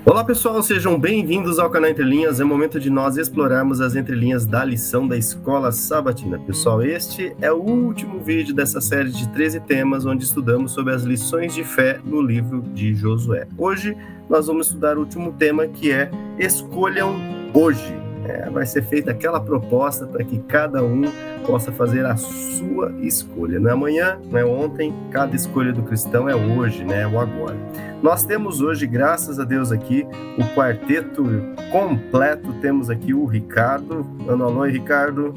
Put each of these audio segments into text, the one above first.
Olá pessoal, sejam bem-vindos ao canal Entre Linhas. É momento de nós explorarmos as entrelinhas da lição da Escola Sabatina. Pessoal, este é o último vídeo dessa série de 13 temas, onde estudamos sobre as lições de fé no livro de Josué. Hoje nós vamos estudar o último tema, que é Escolham Hoje. Vai ser feita aquela proposta para que cada um possa fazer a sua escolha. Não é amanhã, não é ontem, cada escolha do cristão é hoje, né? É o agora. Nós temos hoje, graças a Deus, aqui o quarteto completo. Temos aqui o Ricardo, alô, Ricardo,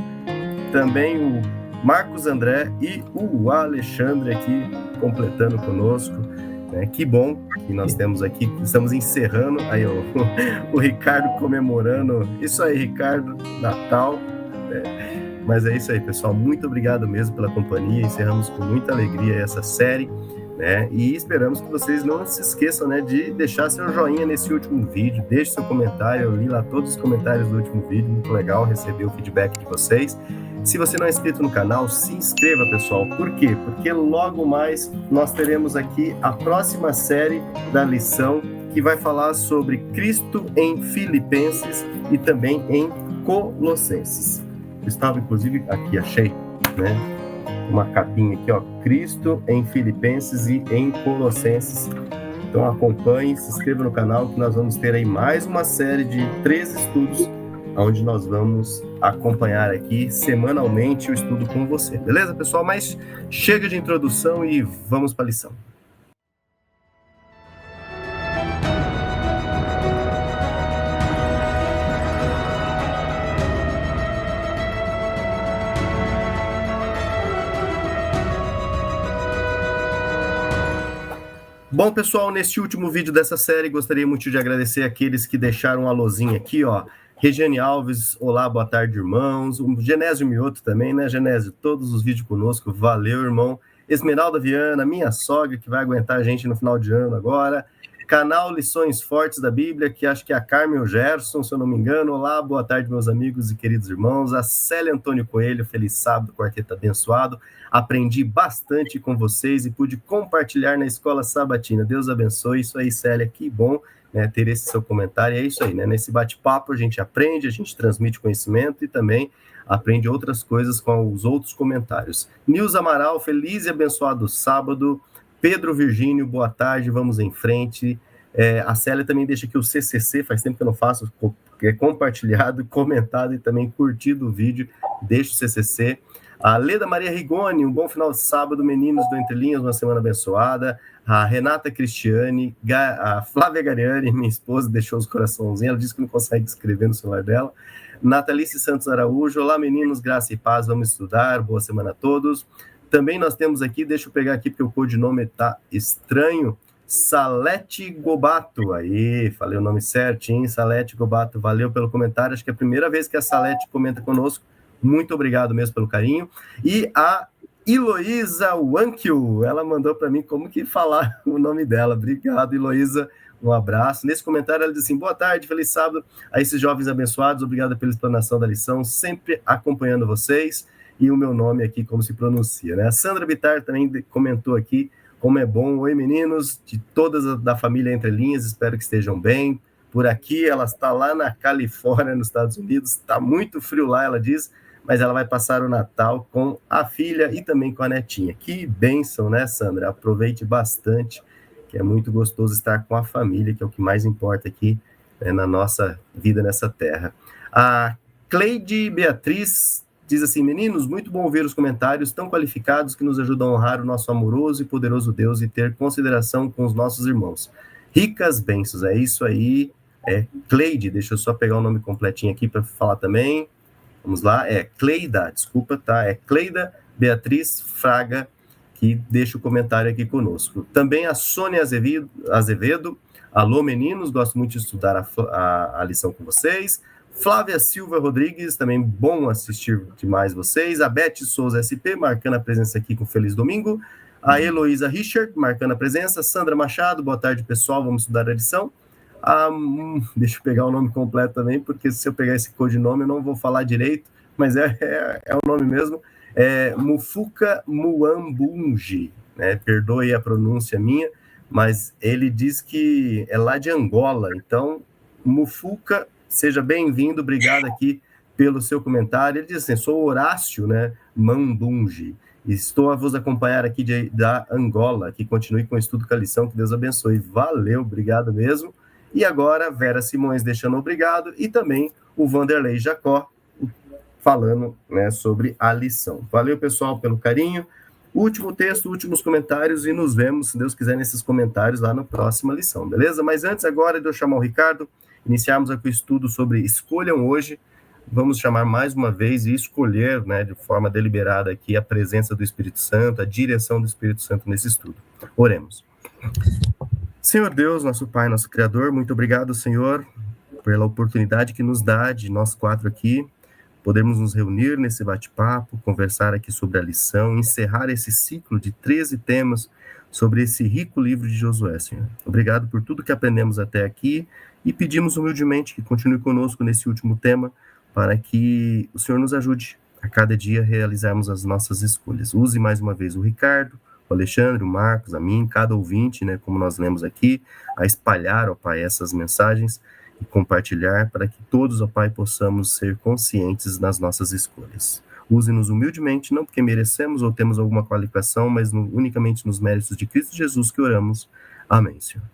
também o Marcos André e o Alexandre aqui completando conosco. Que bom que nós temos aqui, estamos encerrando, aí o Ricardo comemorando, isso aí, Ricardo, Natal, mas é isso aí, pessoal, muito obrigado mesmo pela companhia, encerramos com muita alegria essa série, e esperamos que vocês não se esqueçam, de deixar seu joinha nesse último vídeo, deixe seu comentário, eu li lá todos os comentários do último vídeo, muito legal receber o feedback de vocês. Se você não é inscrito no canal, se inscreva, pessoal. Por quê? Porque logo mais nós teremos aqui a próxima série da lição, que vai falar sobre Cristo em Filipenses e também em Colossenses. Eu estava, inclusive, aqui, achei, uma capinha aqui, ó, Cristo em Filipenses e em Colossenses. Então acompanhe, se inscreva no canal, que nós vamos ter aí mais uma série de 13 estudos, onde nós vamos acompanhar aqui semanalmente o estudo com você. Beleza, pessoal? Mas chega de introdução e vamos para a lição. Bom, pessoal, neste último vídeo dessa série, gostaria muito de agradecer aqueles que deixaram um alôzinho aqui, ó. Regiane Alves, olá, boa tarde, irmãos. O Genésio Mioto também, Genésio? Todos os vídeos conosco, valeu, irmão. Esmeralda Viana, minha sogra, que vai aguentar a gente no final de ano agora. Canal Lições Fortes da Bíblia, que acho que é a Carmen ou Gerson, se eu não me engano. Olá, boa tarde, meus amigos e queridos irmãos. A Célia Antônio Coelho, feliz sábado, quarteto abençoado. Aprendi bastante com vocês e pude compartilhar na Escola Sabatina. Deus abençoe. Isso aí, Célia, que bom ter esse seu comentário. É isso aí, Nesse bate-papo a gente aprende, a gente transmite conhecimento e também aprende outras coisas com os outros comentários. Nilza Amaral, feliz e abençoado sábado. Pedro Virgínio, boa tarde, vamos em frente. A Célia também deixa aqui o CCC, faz tempo que eu não faço, compartilhado, comentado e também curtido o vídeo, deixa o CCC. A Leda Maria Rigoni, um bom final de sábado, meninos do Entre Linhas, uma semana abençoada. A Renata Cristiane, a Flávia Gariani, minha esposa, deixou os coraçãozinhos, ela disse que não consegue escrever no celular dela. Natalice Santos Araújo, olá meninos, graça e paz, vamos estudar, boa semana a todos. Também nós temos aqui, deixa eu pegar aqui porque o codinome está estranho, Salete Gobato, aí, falei o nome certinho, Salete Gobato, valeu pelo comentário, acho que é a primeira vez que a Salete comenta conosco, muito obrigado mesmo pelo carinho. E a Heloísa Wankio, ela mandou para mim como que falar o nome dela, obrigado, Heloísa, um abraço. Nesse comentário ela diz assim, boa tarde, feliz sábado a esses jovens abençoados, obrigado pela explanação da lição, sempre acompanhando vocês. E o meu nome aqui, como se pronuncia, A Sandra Bittar também comentou aqui, como é bom. Oi, meninos, de todas da família Entre Linhas, espero que estejam bem. Por aqui, ela está lá na Califórnia, nos Estados Unidos, está muito frio lá, ela diz, mas ela vai passar o Natal com a filha e também com a netinha. Que bênção, Sandra? Aproveite bastante, que é muito gostoso estar com a família, que é o que mais importa aqui na nossa vida nessa terra. A Cleide Beatriz diz assim, meninos, muito bom ouvir os comentários tão qualificados que nos ajudam a honrar o nosso amoroso e poderoso Deus e ter consideração com os nossos irmãos. Ricas bênçãos, é isso aí. Cleide, deixa eu só pegar o nome completinho aqui para falar também. Vamos lá, Cleida, desculpa, tá? É Cleida Beatriz Fraga, que deixa o comentário aqui conosco. Também a Sônia Azevedo, alô meninos, gosto muito de estudar a lição com vocês. Flávia Silva Rodrigues, também bom assistir demais vocês. A Beth Souza SP, marcando a presença aqui com Feliz Domingo. A Heloísa Richard, marcando a presença. Sandra Machado, boa tarde, pessoal, vamos estudar a lição. Deixa eu pegar o nome completo também, porque se eu pegar esse codinome eu não vou falar direito, mas é o nome mesmo. Mufuka Muambunji, perdoe a pronúncia minha, mas ele diz que é lá de Angola. Então, Mufuca, seja bem-vindo, obrigado aqui pelo seu comentário. Ele diz assim: sou Horácio, né, Mandunge, e estou a vos acompanhar aqui da Angola, que continue com o estudo com a lição, que Deus abençoe. Valeu, obrigado mesmo. E agora, Vera Simões deixando obrigado, e também o Vanderlei Jacó falando, né, sobre a lição. Valeu, pessoal, pelo carinho. Último texto, últimos comentários, e nos vemos, se Deus quiser, nesses comentários lá na próxima lição, beleza? Mas antes agora de eu chamar o Ricardo, iniciarmos aqui o estudo sobre Escolham Hoje. Vamos chamar mais uma vez e escolher, né, de forma deliberada aqui a presença do Espírito Santo, a direção do Espírito Santo nesse estudo. Oremos. Senhor Deus, nosso Pai, nosso Criador, muito obrigado, Senhor, pela oportunidade que nos dá de nós quatro aqui podermos nos reunir nesse bate-papo, conversar aqui sobre a lição, encerrar esse ciclo de 13 temas sobre esse rico livro de Josué, Senhor. Obrigado por tudo que aprendemos até aqui e pedimos humildemente que continue conosco nesse último tema para que o Senhor nos ajude a cada dia a realizarmos as nossas escolhas. Use mais uma vez o Ricardo, o Alexandre, o Marcos, a mim, cada ouvinte, né, como nós lemos aqui, a espalhar, ó Pai, essas mensagens e compartilhar para que todos, ó Pai, possamos ser conscientes nas nossas escolhas. Use-nos humildemente, não porque merecemos ou temos alguma qualificação, mas unicamente nos méritos de Cristo Jesus que oramos. Amém, Senhor.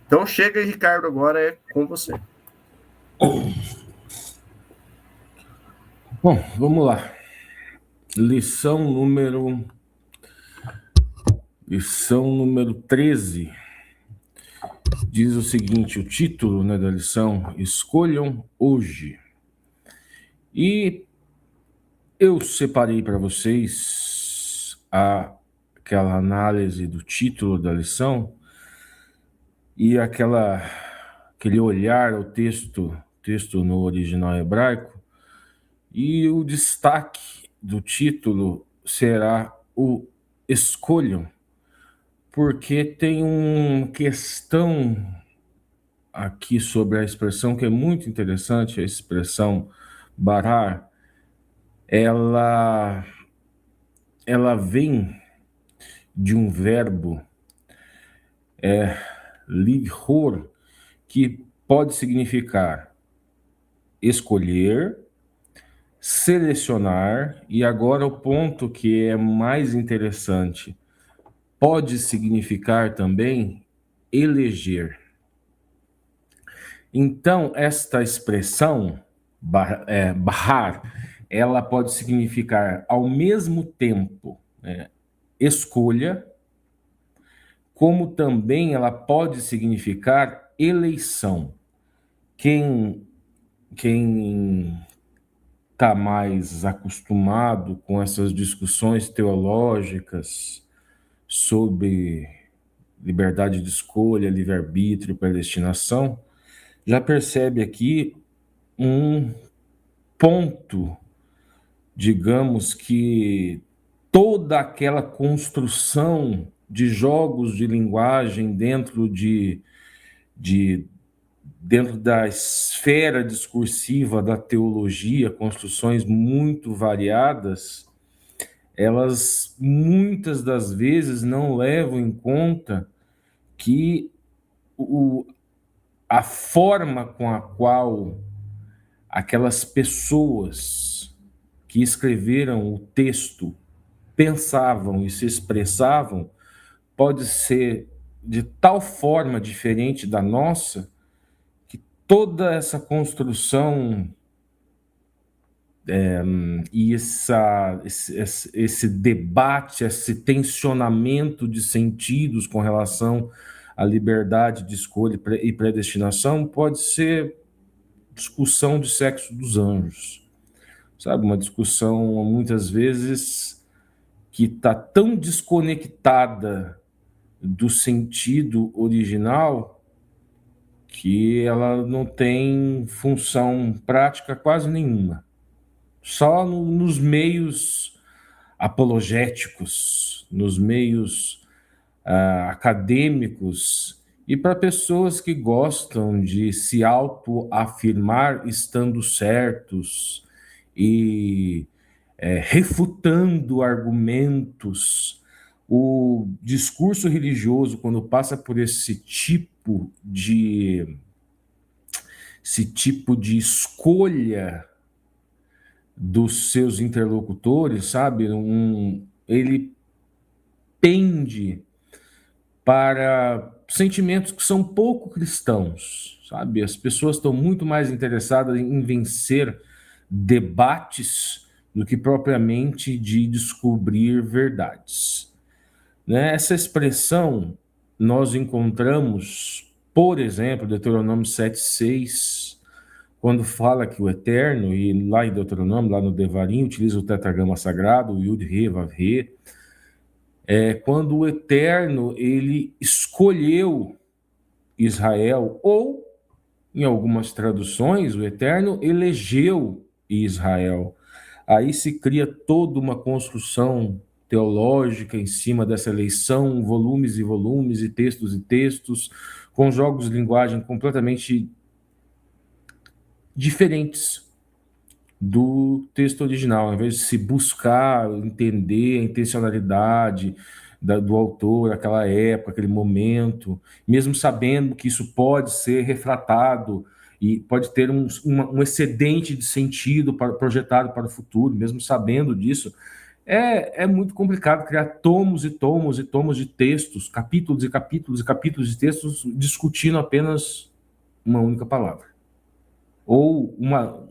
Então chega, Ricardo, agora é com você. Bom, vamos lá. Lição número 13 diz o seguinte, o título, né, da lição: Escolham Hoje. E eu separei para vocês aquela análise do título da lição e aquele olhar ao texto no original hebraico, e o destaque do título será o Escolham, porque tem uma questão aqui sobre a expressão que é muito interessante, a expressão barar. Ela vem de um verbo, lighor, que pode significar escolher, selecionar, e agora o ponto que é mais interessante, pode significar também eleger. Então, esta expressão, bahar, ela pode significar ao mesmo tempo escolha, como também ela pode significar eleição. Quem está mais acostumado com essas discussões teológicas sobre liberdade de escolha, livre-arbítrio, predestinação, já percebe aqui um ponto, digamos que toda aquela construção de jogos de linguagem dentro da esfera discursiva da teologia, construções muito variadas, elas muitas das vezes não levam em conta que a forma com a qual aquelas pessoas que escreveram o texto pensavam e se expressavam pode ser de tal forma diferente da nossa que toda essa construção e esse debate, esse tensionamento de sentidos com relação à liberdade de escolha e predestinação pode ser discussão de sexo dos anjos, sabe? Uma discussão, muitas vezes, que está tão desconectada do sentido original que ela não tem função prática quase nenhuma. Só nos meios apologéticos, nos meios acadêmicos e para pessoas que gostam de se autoafirmar estando certos e refutando argumentos O discurso religioso, quando passa por esse tipo de escolha dos seus interlocutores, sabe? Ele pende para sentimentos que são pouco cristãos, sabe? As pessoas estão muito mais interessadas em vencer debates do que propriamente de descobrir verdades, né? Essa expressão nós encontramos, por exemplo, Deuteronômio 7,6, quando fala que o Eterno, e lá em Deuteronômio, lá no Devarim, utiliza o tetragrama sagrado, o Yud-He, Vav-He, quando o Eterno, ele escolheu Israel, ou, em algumas traduções, o Eterno elegeu Israel. Aí se cria toda uma construção teológica em cima dessa eleição, volumes e volumes, e textos, com jogos de linguagem completamente diferentes do texto original, ao invés de se buscar entender a intencionalidade do autor, aquela época, aquele momento, mesmo sabendo que isso pode ser refratado e pode ter um excedente de sentido projetado para o futuro, mesmo sabendo disso, é muito complicado criar tomos e tomos e tomos de textos, capítulos e capítulos e capítulos de textos discutindo apenas uma única palavra, ou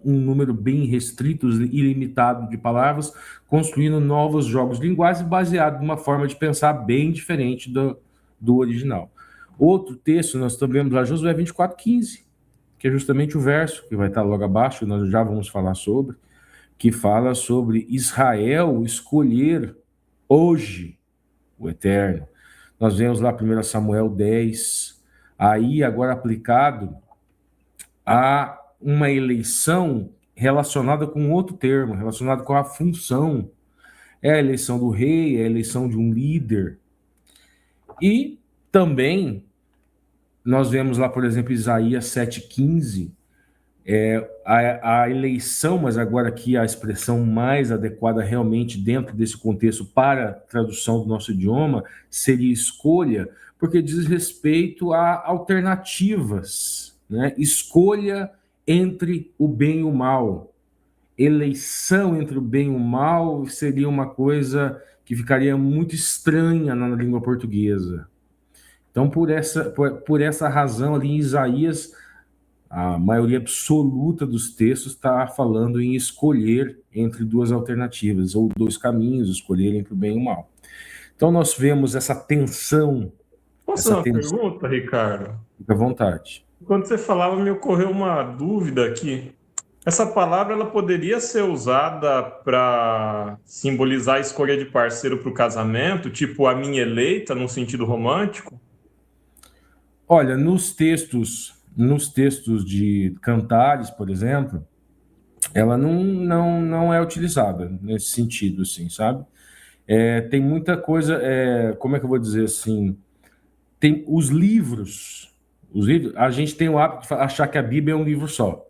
um número bem restrito e ilimitado de palavras, construindo novos jogos de linguagem baseado numa forma de pensar bem diferente do original. Outro texto, nós também vemos lá, Josué 24:15, que é justamente o verso que vai estar logo abaixo, nós já vamos falar sobre, que fala sobre Israel escolher hoje o Eterno. Nós vemos lá 1 Samuel 10, aí agora aplicado a uma eleição relacionada com outro termo, relacionado com a função. É a eleição do rei, é a eleição de um líder. E também nós vemos lá, por exemplo, Isaías 7,15, a eleição, mas agora aqui a expressão mais adequada realmente dentro desse contexto para a tradução do nosso idioma seria escolha, porque diz respeito a alternativas, né? Escolha entre o bem e o mal. Eleição entre o bem e o mal seria uma coisa que ficaria muito estranha na língua portuguesa. Então, por essa razão, ali em Isaías, a maioria absoluta dos textos está falando em escolher entre duas alternativas, ou dois caminhos, escolher entre o bem e o mal. Então, nós vemos essa tensão. Posso fazer uma pergunta, Ricardo? Fica à vontade. Quando você falava, me ocorreu uma dúvida aqui. Essa palavra ela poderia ser usada para simbolizar a escolha de parceiro para o casamento, tipo a minha eleita, num sentido romântico? Olha, nos textos de Cantares, por exemplo, ela não é utilizada nesse sentido, assim, sabe? Tem muita coisa, como é que eu vou dizer assim? Tem os livros, a gente tem o hábito de achar que a Bíblia é um livro só,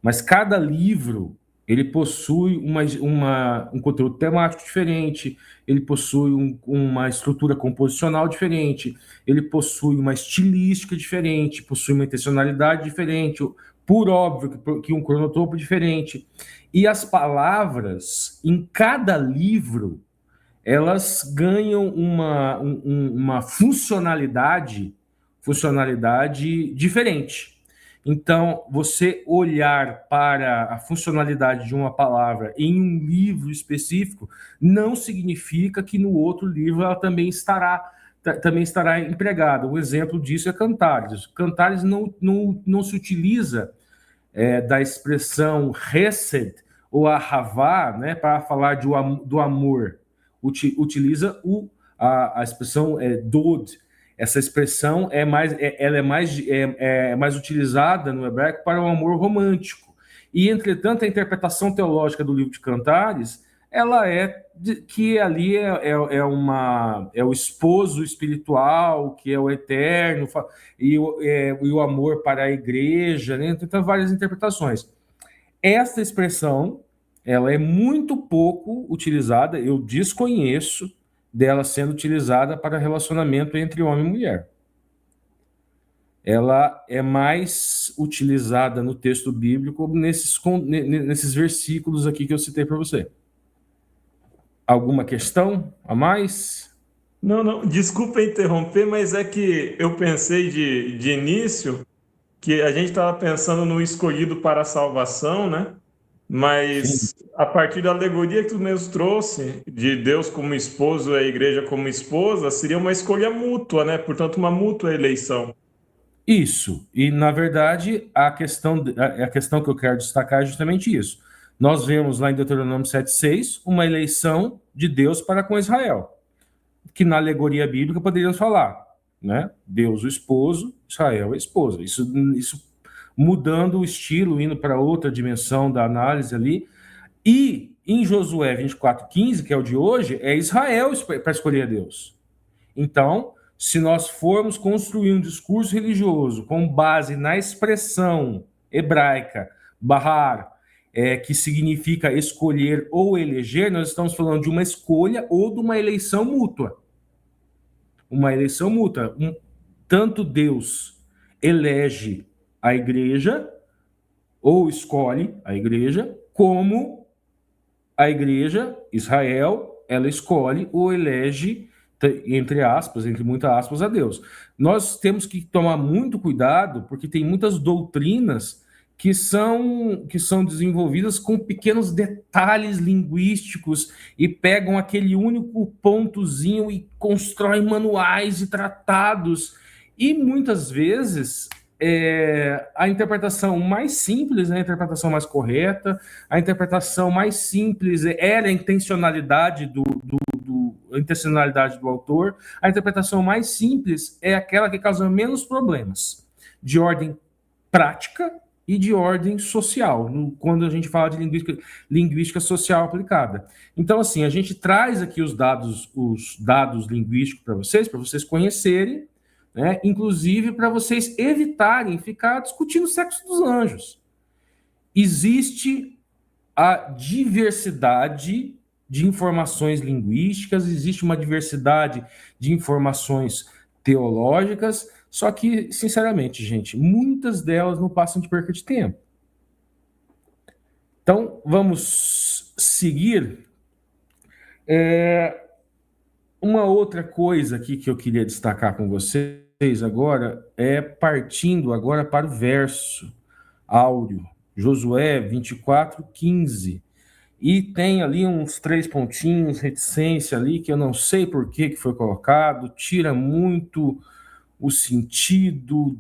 mas cada livro ele possui um conteúdo temático diferente, ele possui uma estrutura composicional diferente, ele possui uma estilística diferente, possui uma intencionalidade diferente, por óbvio que um cronotopo diferente. E as palavras, em cada livro, elas ganham uma funcionalidade diferente. Então, você olhar para a funcionalidade de uma palavra em um livro específico não significa que no outro livro ela também estará empregada. Um exemplo disso é Cantares. Cantares não se utiliza da expressão Hesed ou Ahavá, né, para falar do amor. Utiliza a expressão Dod. Essa expressão ela é mais utilizada no hebraico para o amor romântico. E, entretanto, a interpretação teológica do livro de Cantares, ela que ali é o esposo espiritual, que é o eterno, e o amor para a igreja, né? Então, várias interpretações. Esta expressão, ela é muito pouco utilizada, eu desconheço dela sendo utilizada para relacionamento entre homem e mulher. Ela é mais utilizada no texto bíblico nesses versículos aqui que eu citei para você. Alguma questão a mais? Não, desculpa interromper, mas é que eu pensei de início que a gente estava pensando no escolhido para a salvação, né? Sim. Mas a partir da alegoria que tu mesmo trouxe, de Deus como esposo e a igreja como esposa, seria uma escolha mútua, né? Portanto, uma mútua eleição. Isso. E, na verdade, a questão que eu quero destacar é justamente isso. Nós vemos lá em Deuteronômio 7,6 uma eleição de Deus para com Israel, que na alegoria bíblica poderíamos falar, né? Deus o esposo, Israel a esposa. Isso mudando o estilo, indo para outra dimensão da análise ali. E em Josué 24,15, que é o de hoje, é Israel para escolher a Deus. Então, se nós formos construir um discurso religioso com base na expressão hebraica, bahar, que significa escolher ou eleger, nós estamos falando de uma escolha ou de uma eleição mútua. Uma eleição mútua. Tanto Deus elege a igreja, ou escolhe a igreja, como a igreja, Israel, ela escolhe ou elege, entre aspas, entre muitas aspas, a Deus. Nós temos que tomar muito cuidado, porque tem muitas doutrinas que são desenvolvidas com pequenos detalhes linguísticos e pegam aquele único pontozinho e constroem manuais e tratados. E muitas vezes a interpretação mais simples é a interpretação mais correta, a interpretação mais simples era a intencionalidade a intencionalidade do autor, a interpretação mais simples é aquela que causa menos problemas, de ordem prática e de ordem social, quando a gente fala de linguística social aplicada. Então, assim, a gente traz aqui os dados linguísticos para vocês conhecerem, né? Inclusive para vocês evitarem ficar discutindo o sexo dos anjos. Existe a diversidade de informações linguísticas, existe uma diversidade de informações teológicas, só que, sinceramente, gente, muitas delas não passam de perca de tempo. Então, vamos seguir. Uma outra coisa aqui que eu queria destacar com vocês agora é partindo agora para o verso áureo, Josué 24:15. E tem ali uns 3 pontinhos, reticência ali, que eu não sei por que foi colocado, tira muito o sentido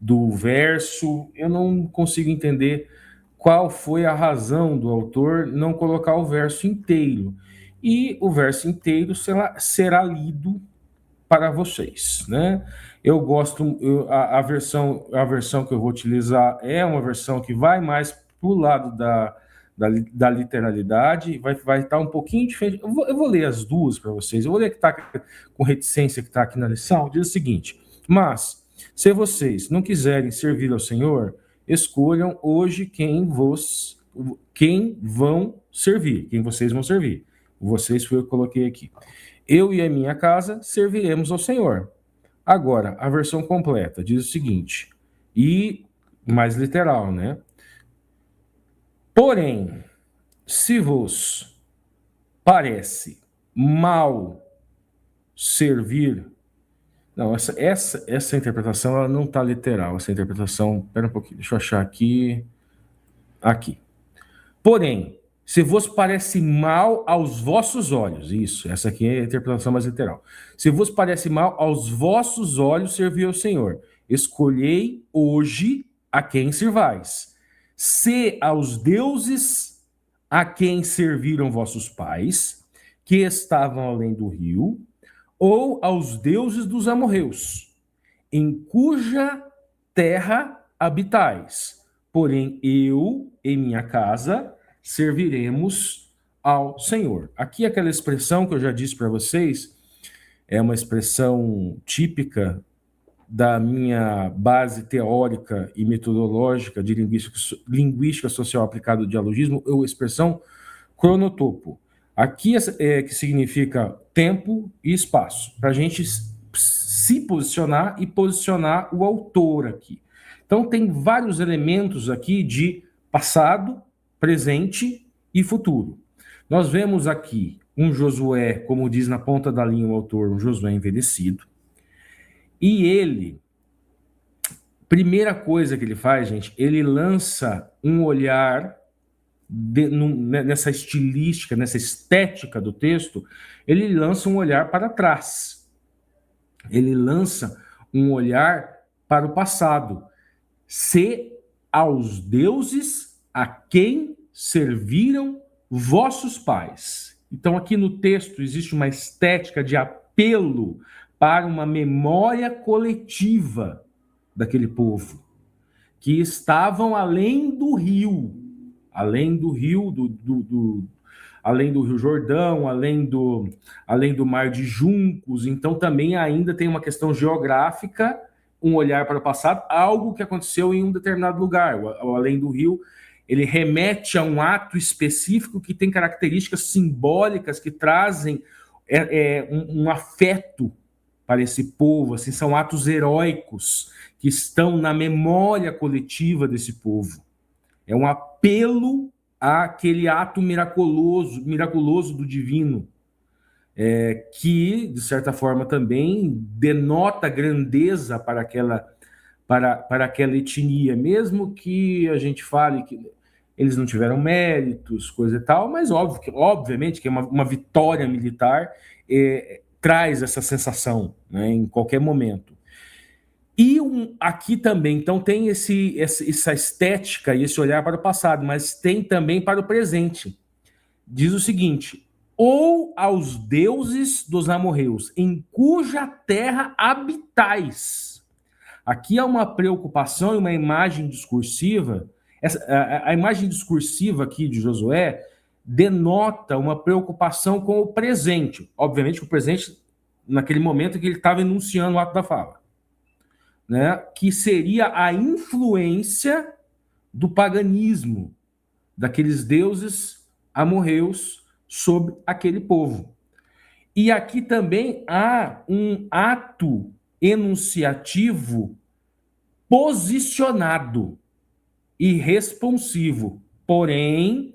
do verso. Eu não consigo entender qual foi a razão do autor não colocar o verso inteiro. E o verso inteiro será lido para vocês, né? Eu gosto, a versão que eu vou utilizar é uma versão que vai mais para o lado da literalidade, vai estar um pouquinho diferente. Eu vou ler as duas para vocês. Eu vou ler que está com reticência, que está aqui na lição. Diz o seguinte: mas, se vocês não quiserem servir ao Senhor, escolham hoje quem vão servir, quem vocês vão servir. Vocês foi eu que coloquei aqui. Eu e a minha casa serviremos ao Senhor. Agora, a versão completa diz o seguinte, e mais literal, né? Porém, se vos parece mal servir... Não, essa interpretação ela não está literal. Essa interpretação... Espera um pouquinho, deixa eu achar aqui. Aqui. Porém, se vos parece mal aos vossos olhos, isso, essa aqui é a interpretação mais literal. Se vos parece mal aos vossos olhos servir ao Senhor, escolhei hoje a quem servais. Se aos deuses a quem serviram vossos pais, que estavam além do rio, ou aos deuses dos amorreus, em cuja terra habitais. Porém, eu e minha casa serviremos ao Senhor. Aqui aquela expressão que eu já disse para vocês é uma expressão típica da minha base teórica e metodológica de linguística social aplicada ao dialogismo, ou expressão cronotopo. Aqui que significa tempo e espaço, para a gente se posicionar e posicionar o autor aqui. Então, tem vários elementos aqui de passado, presente e futuro. Nós vemos aqui um Josué, como diz na ponta da linha o autor, um Josué envelhecido. E ele, primeira coisa que ele faz, gente, ele lança um olhar nessa estilística, nessa estética do texto, ele lança um olhar para trás. Ele lança um olhar para o passado. Se aos deuses a quem serviram vossos pais. Então, aqui no texto existe uma estética de apelo para uma memória coletiva daquele povo, que estavam além do rio, além do rio, além do Rio Jordão, além do Mar de Juncos. Então, também ainda tem uma questão geográfica, um olhar para o passado, algo que aconteceu em um determinado lugar. O além do rio, ele remete a um ato específico que tem características simbólicas que trazem um afeto para esse povo. Assim, são atos heróicos que estão na memória coletiva desse povo. É um apelo àquele ato miraculoso do divino, que, de certa forma, também denota grandeza para aquela etnia, mesmo que a gente fale que eles não tiveram méritos, coisa e tal, mas obviamente que uma vitória militar traz essa sensação, né, em qualquer momento. E aqui também, então, tem essa estética e esse olhar para o passado, mas tem também para o presente. Diz o seguinte: ou aos deuses dos amorreus, em cuja terra habitais. Aqui há uma preocupação e uma imagem discursiva. A imagem discursiva aqui de Josué denota uma preocupação com o presente. Obviamente, o presente, naquele momento que ele estava enunciando o ato da fala, né? Que seria a influência do paganismo, daqueles deuses amorreus sobre aquele povo. E aqui também há um ato enunciativo posicionado e responsivo. Porém,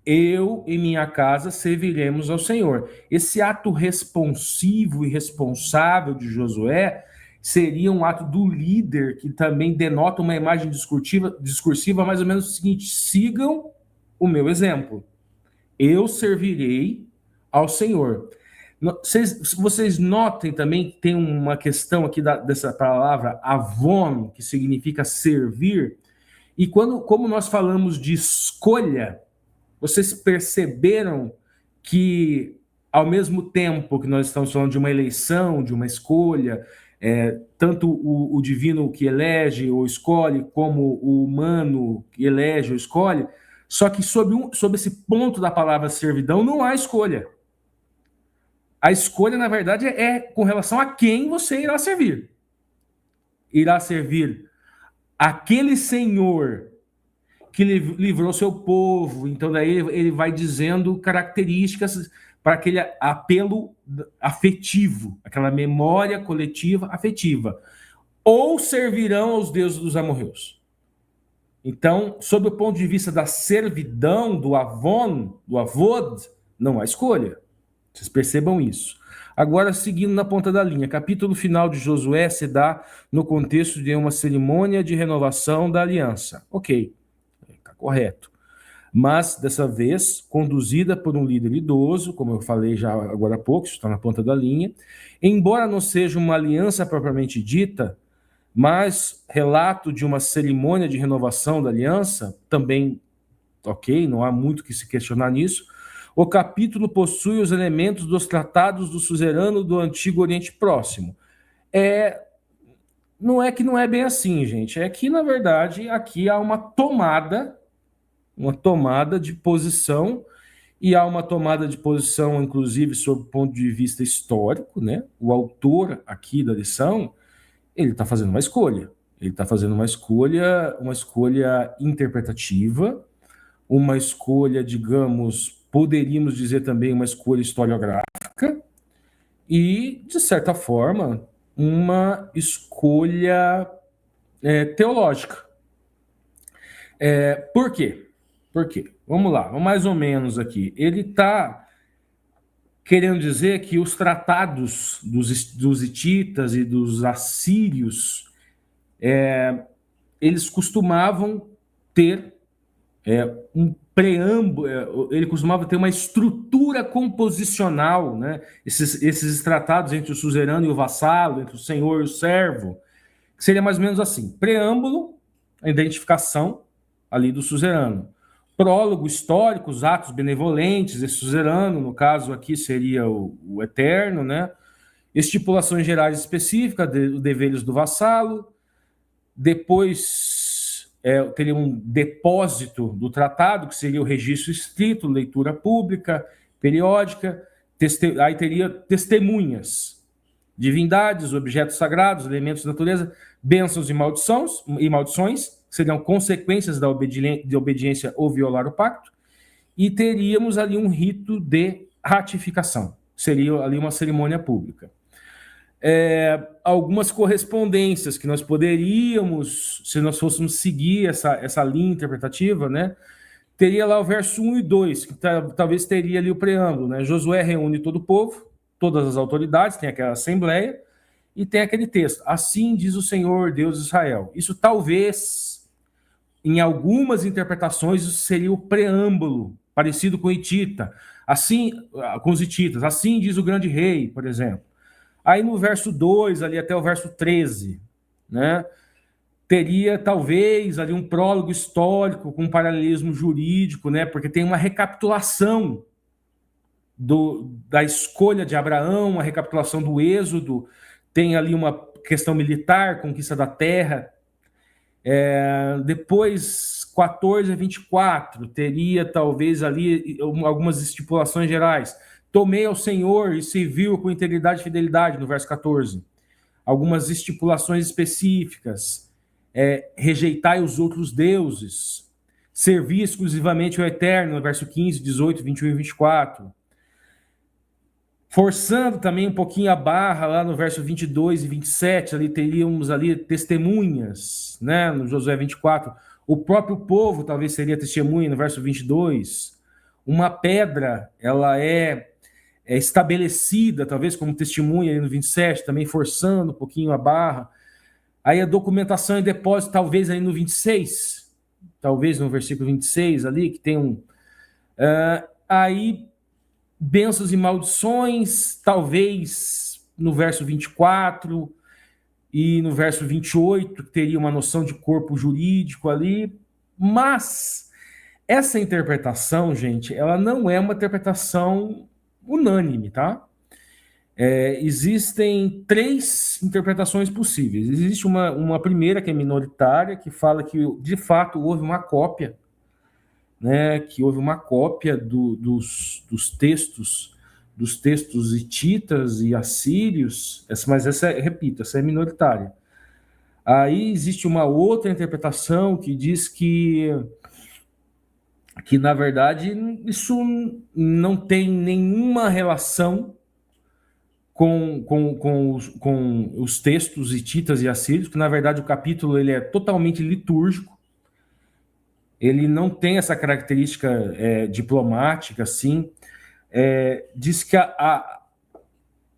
eu e minha casa serviremos ao Senhor. Esse ato responsivo e responsável de Josué seria um ato do líder, que também denota uma imagem discursiva mais ou menos o seguinte: sigam o meu exemplo. Eu servirei ao Senhor. Vocês notem também que tem uma questão aqui dessa palavra avon, que significa servir. E como nós falamos de escolha, vocês perceberam que, ao mesmo tempo que nós estamos falando de uma eleição, de uma escolha, tanto o divino que elege ou escolhe, como o humano que elege ou escolhe, só que sob esse ponto da palavra servidão não há escolha. A escolha, na verdade, é com relação a quem você irá servir. Irá servir aquele Senhor que livrou seu povo. Então, daí ele vai dizendo características para aquele apelo afetivo, aquela memória coletiva afetiva. Ou servirão aos deuses dos amorreus. Então, sob o ponto de vista da servidão, do avon, do avod, não há escolha. Vocês percebam isso. Agora, seguindo na ponta da linha, capítulo final de Josué se dá no contexto de uma cerimônia de renovação da aliança. Ok, está correto. Mas, dessa vez, conduzida por um líder idoso, como eu falei já agora há pouco, isso está na ponta da linha. Embora não seja uma aliança propriamente dita, mas relato de uma cerimônia de renovação da aliança, também, ok, não há muito que se questionar nisso. O capítulo possui os elementos dos tratados do suzerano do Antigo Oriente Próximo. Não é que não é bem assim, gente. É que, na verdade, aqui há uma tomada de posição, e há uma tomada de posição, inclusive, sob o ponto de vista histórico, né? O autor aqui da lição, ele está fazendo uma escolha. Ele está fazendo uma escolha interpretativa, uma escolha, digamos, poderíamos dizer também uma escolha historiográfica e, de certa forma, uma escolha teológica. Por quê? Por quê? Vamos lá, mais ou menos aqui. Ele está querendo dizer que os tratados dos hititas e dos assírios, eles costumavam ter um preâmbulo, ele costumava ter uma estrutura composicional, né? Esses tratados entre o suzerano e o vassalo, entre o senhor e o servo, que seria mais ou menos assim: preâmbulo, a identificação ali do suzerano; prólogo histórico, os atos benevolentes desse suzerano, no caso aqui seria o eterno, né? Estipulações gerais específicas, os deveres do vassalo; depois teria um depósito do tratado, que seria o registro escrito, leitura pública, periódica; aí teria testemunhas, divindades, objetos sagrados, elementos de natureza, bênçãos e maldições, que seriam consequências de obediência ou violar o pacto; e teríamos ali um rito de ratificação, seria ali uma cerimônia pública. Algumas correspondências que nós poderíamos, se nós fôssemos seguir essa linha interpretativa, né, teria lá o verso 1 e 2, que talvez teria ali o preâmbulo, né? Josué reúne todo o povo, todas as autoridades, tem aquela assembleia, e tem aquele texto: assim diz o Senhor, Deus de Israel. Isso talvez, em algumas interpretações, isso seria o preâmbulo, parecido com o hitita, assim, com os hititas: assim diz o grande rei, por exemplo. Aí no verso 2, ali até o verso 13, né, teria talvez ali um prólogo histórico com um paralelismo jurídico, né, porque tem uma recapitulação da escolha de Abraão, uma recapitulação do Êxodo, tem ali uma questão militar, conquista da terra. Depois, 14 a 24, teria talvez ali algumas estipulações gerais: tomei ao Senhor e serviu com integridade e fidelidade, no verso 14. Algumas estipulações específicas: rejeitai os outros deuses, servi exclusivamente o Eterno, no verso 15, 18, 21 e 24. Forçando também um pouquinho a barra, lá no verso 22 e 27, ali teríamos ali testemunhas, né, no Josué 24. O próprio povo talvez seria testemunha, no verso 22. Uma pedra, ela é estabelecida, talvez como testemunha, ali no 27, também forçando um pouquinho a barra. Aí a documentação e depósito, talvez aí no 26, talvez no versículo 26 ali, que tem aí bênçãos e maldições, talvez no verso 24 e no verso 28, que teria uma noção de corpo jurídico ali. Mas essa interpretação, gente, ela não é uma interpretação unânime, tá? Existem 3 interpretações possíveis. Existe uma primeira, que é minoritária, que fala que de fato houve uma cópia, né, que houve uma cópia dos textos hititas e assírios, mas repito, essa é minoritária. Aí existe uma outra interpretação que diz que na verdade isso não tem nenhuma relação com os textos hititas e assírios, que na verdade o capítulo ele é totalmente litúrgico. Ele não tem essa característica diplomática, assim. Diz que,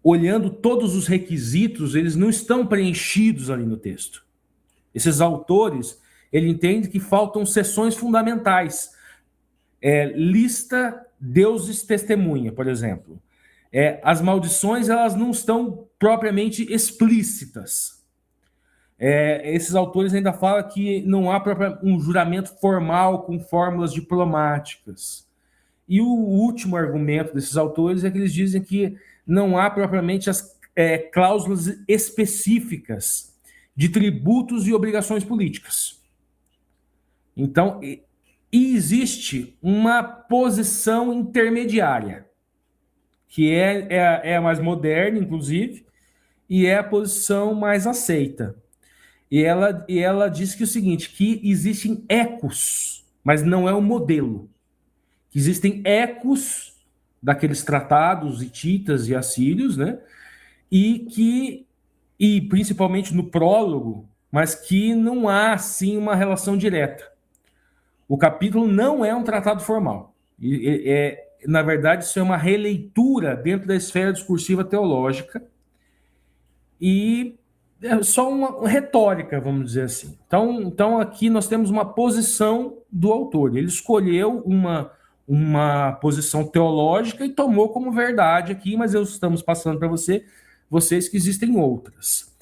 olhando todos os requisitos, eles não estão preenchidos ali no texto. Esses autores, ele entende que faltam seções fundamentais. Lista deuses testemunha, por exemplo. As maldições, elas não estão propriamente explícitas. Esses autores ainda falam que não há um juramento formal com fórmulas diplomáticas. E o último argumento desses autores é que eles dizem que não há propriamente as cláusulas específicas de tributos e obrigações políticas. Então, existe uma posição intermediária, que é a mais moderna, inclusive, e é a posição mais aceita. E ela diz que o seguinte, que existem ecos, mas não é um modelo. que existem ecos daqueles tratados hititas e assírios, né? E principalmente no prólogo, mas que não há, assim, uma relação direta. O capítulo não é um tratado formal. Na verdade, isso é uma releitura dentro da esfera discursiva teológica e é só uma retórica, vamos dizer assim. Então aqui nós temos uma posição do autor. Ele escolheu uma posição teológica e tomou como verdade aqui, mas estamos passando para vocês que existem outras.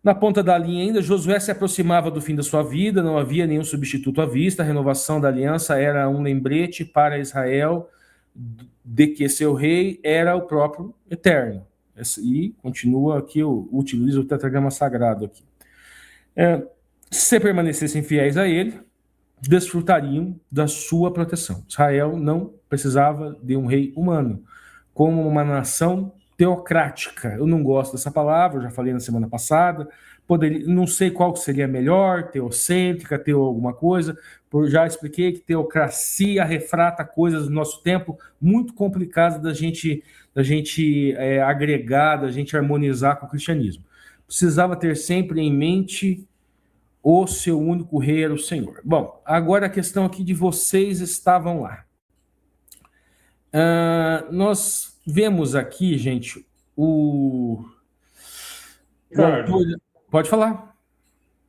Na ponta da linha ainda, Josué se aproximava do fim da sua vida, não havia nenhum substituto à vista, a renovação da aliança era um lembrete para Israel de que seu rei era o próprio Eterno. E continua aqui, utiliza o tetragrama sagrado aqui. Se permanecessem fiéis a ele, desfrutariam da sua proteção. Israel não precisava de um rei humano, como uma nação teocrática. Eu não gosto dessa palavra, eu já falei na semana passada. Não sei qual seria melhor, teocêntrica, alguma coisa. Já expliquei que teocracia refrata coisas do nosso tempo muito complicadas da gente agregar, da gente harmonizar com o cristianismo. Precisava ter sempre em mente o seu único rei era o Senhor. Bom, agora a questão aqui de vocês estavam lá. Nós vemos aqui, gente, o autor... Pode falar.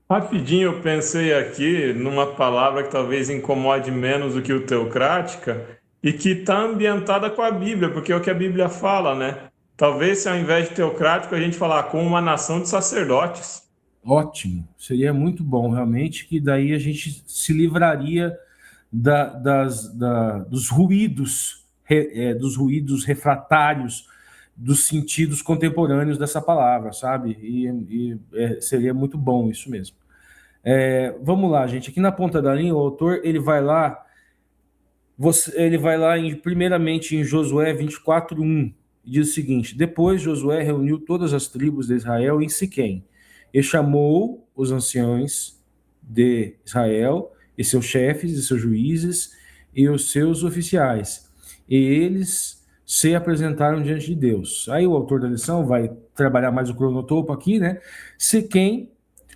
Rapidinho, eu pensei aqui numa palavra que talvez incomode menos do que o teocrática e que está ambientada com a Bíblia, porque é o que a Bíblia fala, né? Talvez se ao invés de teocrático a gente falar com uma nação de sacerdotes. Ótimo, seria muito bom, realmente, que daí a gente se livraria dos ruídos refratários dos sentidos contemporâneos dessa palavra, sabe? Seria muito bom isso mesmo. Vamos lá, gente. Aqui na ponta da linha, o autor ele vai lá primeiramente em Josué 24:1, e diz o seguinte: depois Josué reuniu todas as tribos de Israel em Siquém e chamou os anciãos de Israel e seus chefes e seus juízes e os seus oficiais, e eles se apresentaram diante de Deus. Aí o autor da lição vai trabalhar mais o cronotopo aqui, né? Siquém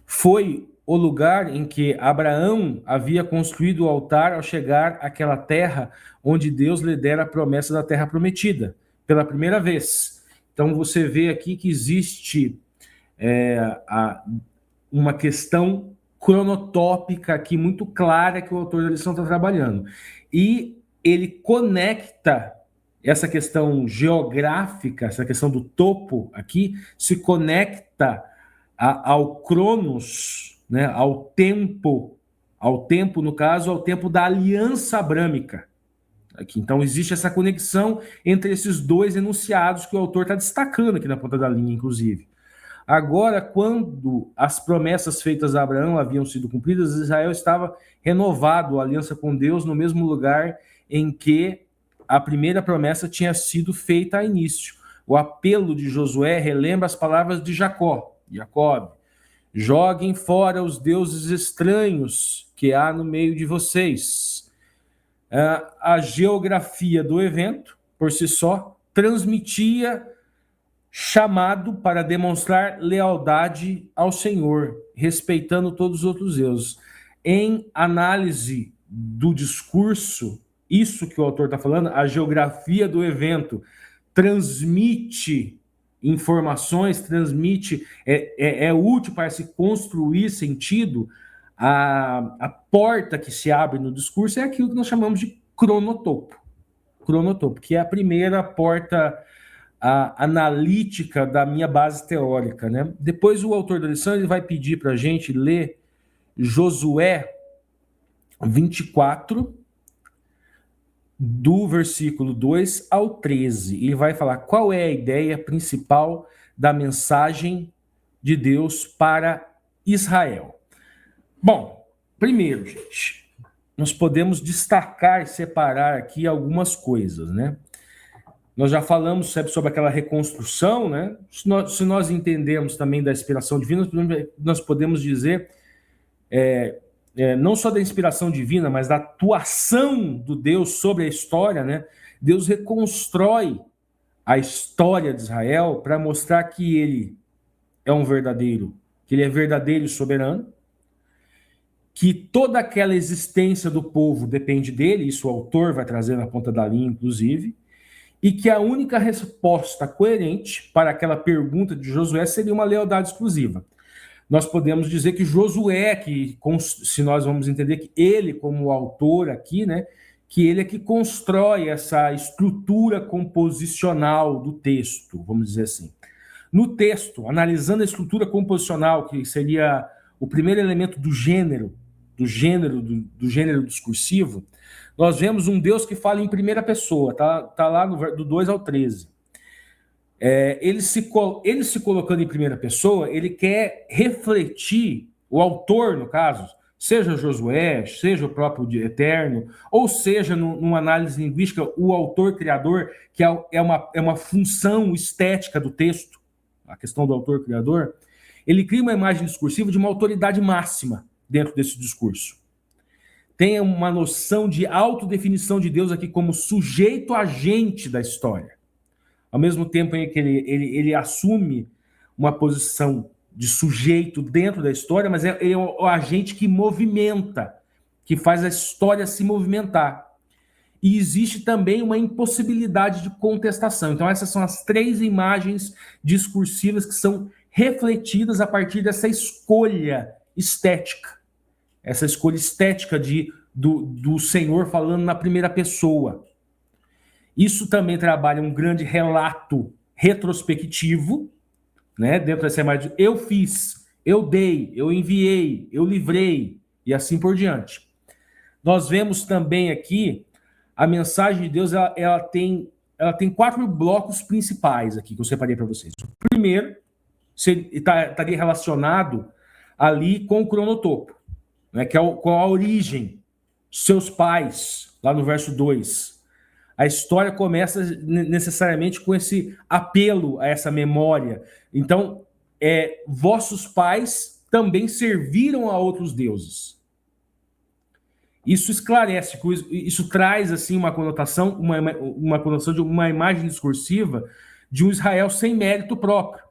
foi o lugar em que Abraão havia construído o altar ao chegar àquela terra onde Deus lhe dera a promessa da terra prometida, pela primeira vez. Então você vê aqui que existe uma questão cronotópica aqui muito clara que o autor da lição está trabalhando. E ele conecta essa questão geográfica, essa questão do topo aqui, se conecta ao Cronos, né, ao tempo, no caso, ao tempo da aliança abrâmica. Aqui, então existe essa conexão entre esses dois enunciados que o autor está destacando aqui na ponta da linha, inclusive. Agora, quando as promessas feitas a Abraão haviam sido cumpridas, Israel estava renovado a aliança com Deus no mesmo lugar em que a primeira promessa tinha sido feita a início. O apelo de Josué relembra as palavras de Jacob: joguem fora os deuses estranhos que há no meio de vocês. A geografia do evento, por si só, transmitia chamado para demonstrar lealdade ao Senhor, respeitando todos os outros deuses. Em análise do discurso, isso que o autor está falando, a geografia do evento transmite informações, é útil para se construir sentido. A porta que se abre no discurso é aquilo que nós chamamos de cronotopo, que é a primeira porta analítica da minha base teórica, né? Depois o autor da lição ele vai pedir para a gente ler Josué 24, do versículo 2 ao 13. Ele vai falar qual é a ideia principal da mensagem de Deus para Israel. Bom, primeiro, gente, nós podemos destacar e separar aqui algumas coisas, né? Nós já falamos sobre aquela reconstrução, né? Se nós entendemos também da inspiração divina, nós podemos dizer não só da inspiração divina, mas da atuação do Deus sobre a história, né? Deus reconstrói a história de Israel para mostrar que ele é um verdadeiro, que ele é verdadeiro e soberano, que toda aquela existência do povo depende dele, isso o autor vai trazer na ponta da linha, inclusive, e que a única resposta coerente para aquela pergunta de Josué seria uma lealdade exclusiva. Nós podemos dizer que Josué, se nós vamos entender que ele, como autor aqui, né, que ele é que constrói essa estrutura composicional do texto, vamos dizer assim. No texto, analisando a estrutura composicional, que seria o primeiro elemento do gênero discursivo, nós vemos um Deus que fala em primeira pessoa, tá lá do 2 ao 13. Ele se colocando em primeira pessoa, ele quer refletir, o autor, no caso, seja Josué, seja o próprio Eterno, ou seja, numa análise linguística, o autor-criador, que é uma função estética do texto, a questão do autor-criador, ele cria uma imagem discursiva de uma autoridade máxima dentro desse discurso. Tem uma noção de autodefinição de Deus aqui como sujeito agente da história. Ao mesmo tempo em que ele assume uma posição de sujeito dentro da história, mas ele é o agente que movimenta, que faz a história se movimentar. E existe também uma impossibilidade de contestação. Então essas são as 3 imagens discursivas que são refletidas a partir dessa escolha estética. Essa escolha estética do Senhor falando na primeira pessoa. Isso também trabalha um grande relato retrospectivo, né? Dentro dessa imagem, eu fiz, eu dei, eu enviei, eu livrei, e assim por diante. Nós vemos também aqui, a mensagem de Deus, ela tem 4 blocos principais aqui, que eu separei para vocês. O primeiro estaria relacionado ali com o cronotopo, né? Que é com a origem, seus pais, lá no verso 2. A história começa necessariamente com esse apelo a essa memória. Então, vossos pais também serviram a outros deuses. Isso esclarece, isso traz assim uma conotação, uma conotação de uma imagem discursiva de um Israel sem mérito próprio.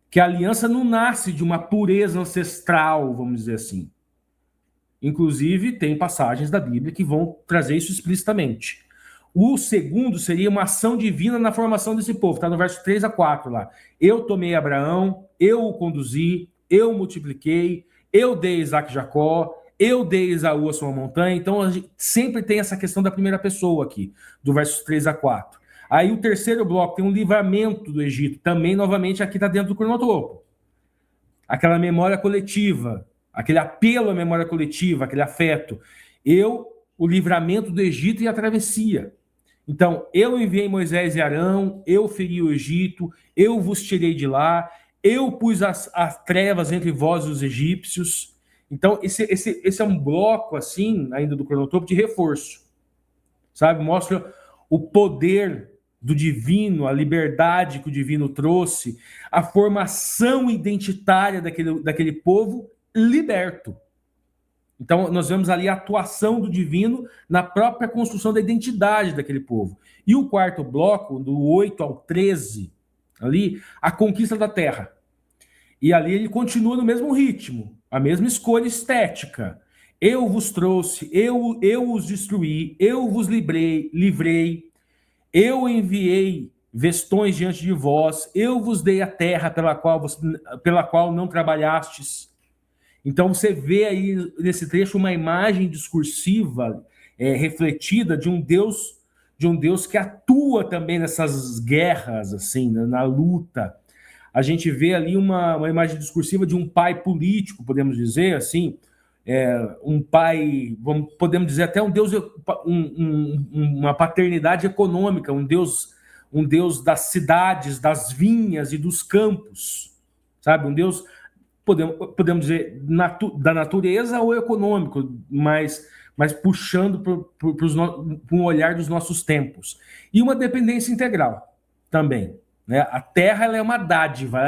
Que a aliança não nasce de uma pureza ancestral, vamos dizer assim. Inclusive, tem passagens da Bíblia que vão trazer isso explicitamente. O segundo seria uma ação divina na formação desse povo. Está no verso 3 a 4 lá. Eu tomei Abraão, eu o conduzi, eu multipliquei, eu dei Isaac e Jacó, eu dei Esaú a sua montanha. Então, a gente sempre tem essa questão da primeira pessoa aqui, do verso 3 a 4. Aí o terceiro bloco tem um livramento do Egito. Também, novamente, aqui está dentro do cronotopo. Aquela memória coletiva, aquele apelo à memória coletiva, aquele afeto. O livramento do Egito e a travessia. Então, eu enviei Moisés e Arão, eu feri o Egito, eu vos tirei de lá, eu pus as trevas entre vós e os egípcios. Então, esse é um bloco, assim, ainda do cronotopo, de reforço. Sabe? Mostra o poder do divino, a liberdade que o divino trouxe, a formação identitária daquele povo liberto. Então, nós vemos ali a atuação do divino na própria construção da identidade daquele povo. E o quarto bloco, do 8 ao 13, ali, a conquista da terra. E ali ele continua no mesmo ritmo, a mesma escolha estética. Eu vos trouxe, eu os destruí, eu vos livrei, eu enviei vestões diante de vós, eu vos dei a terra pela qual não trabalhastes. Então você vê aí nesse trecho uma imagem discursiva refletida de um Deus que atua também nessas guerras, assim, na luta. A gente vê ali uma imagem discursiva de um pai político, podemos dizer assim, um pai, podemos dizer até um Deus, uma paternidade econômica, um Deus das cidades, das vinhas e dos campos, sabe? Um Deus, podemos dizer, da natureza ou econômico, mas puxando para um olhar dos nossos tempos. E uma dependência integral também. Né? A terra ela é uma dádiva,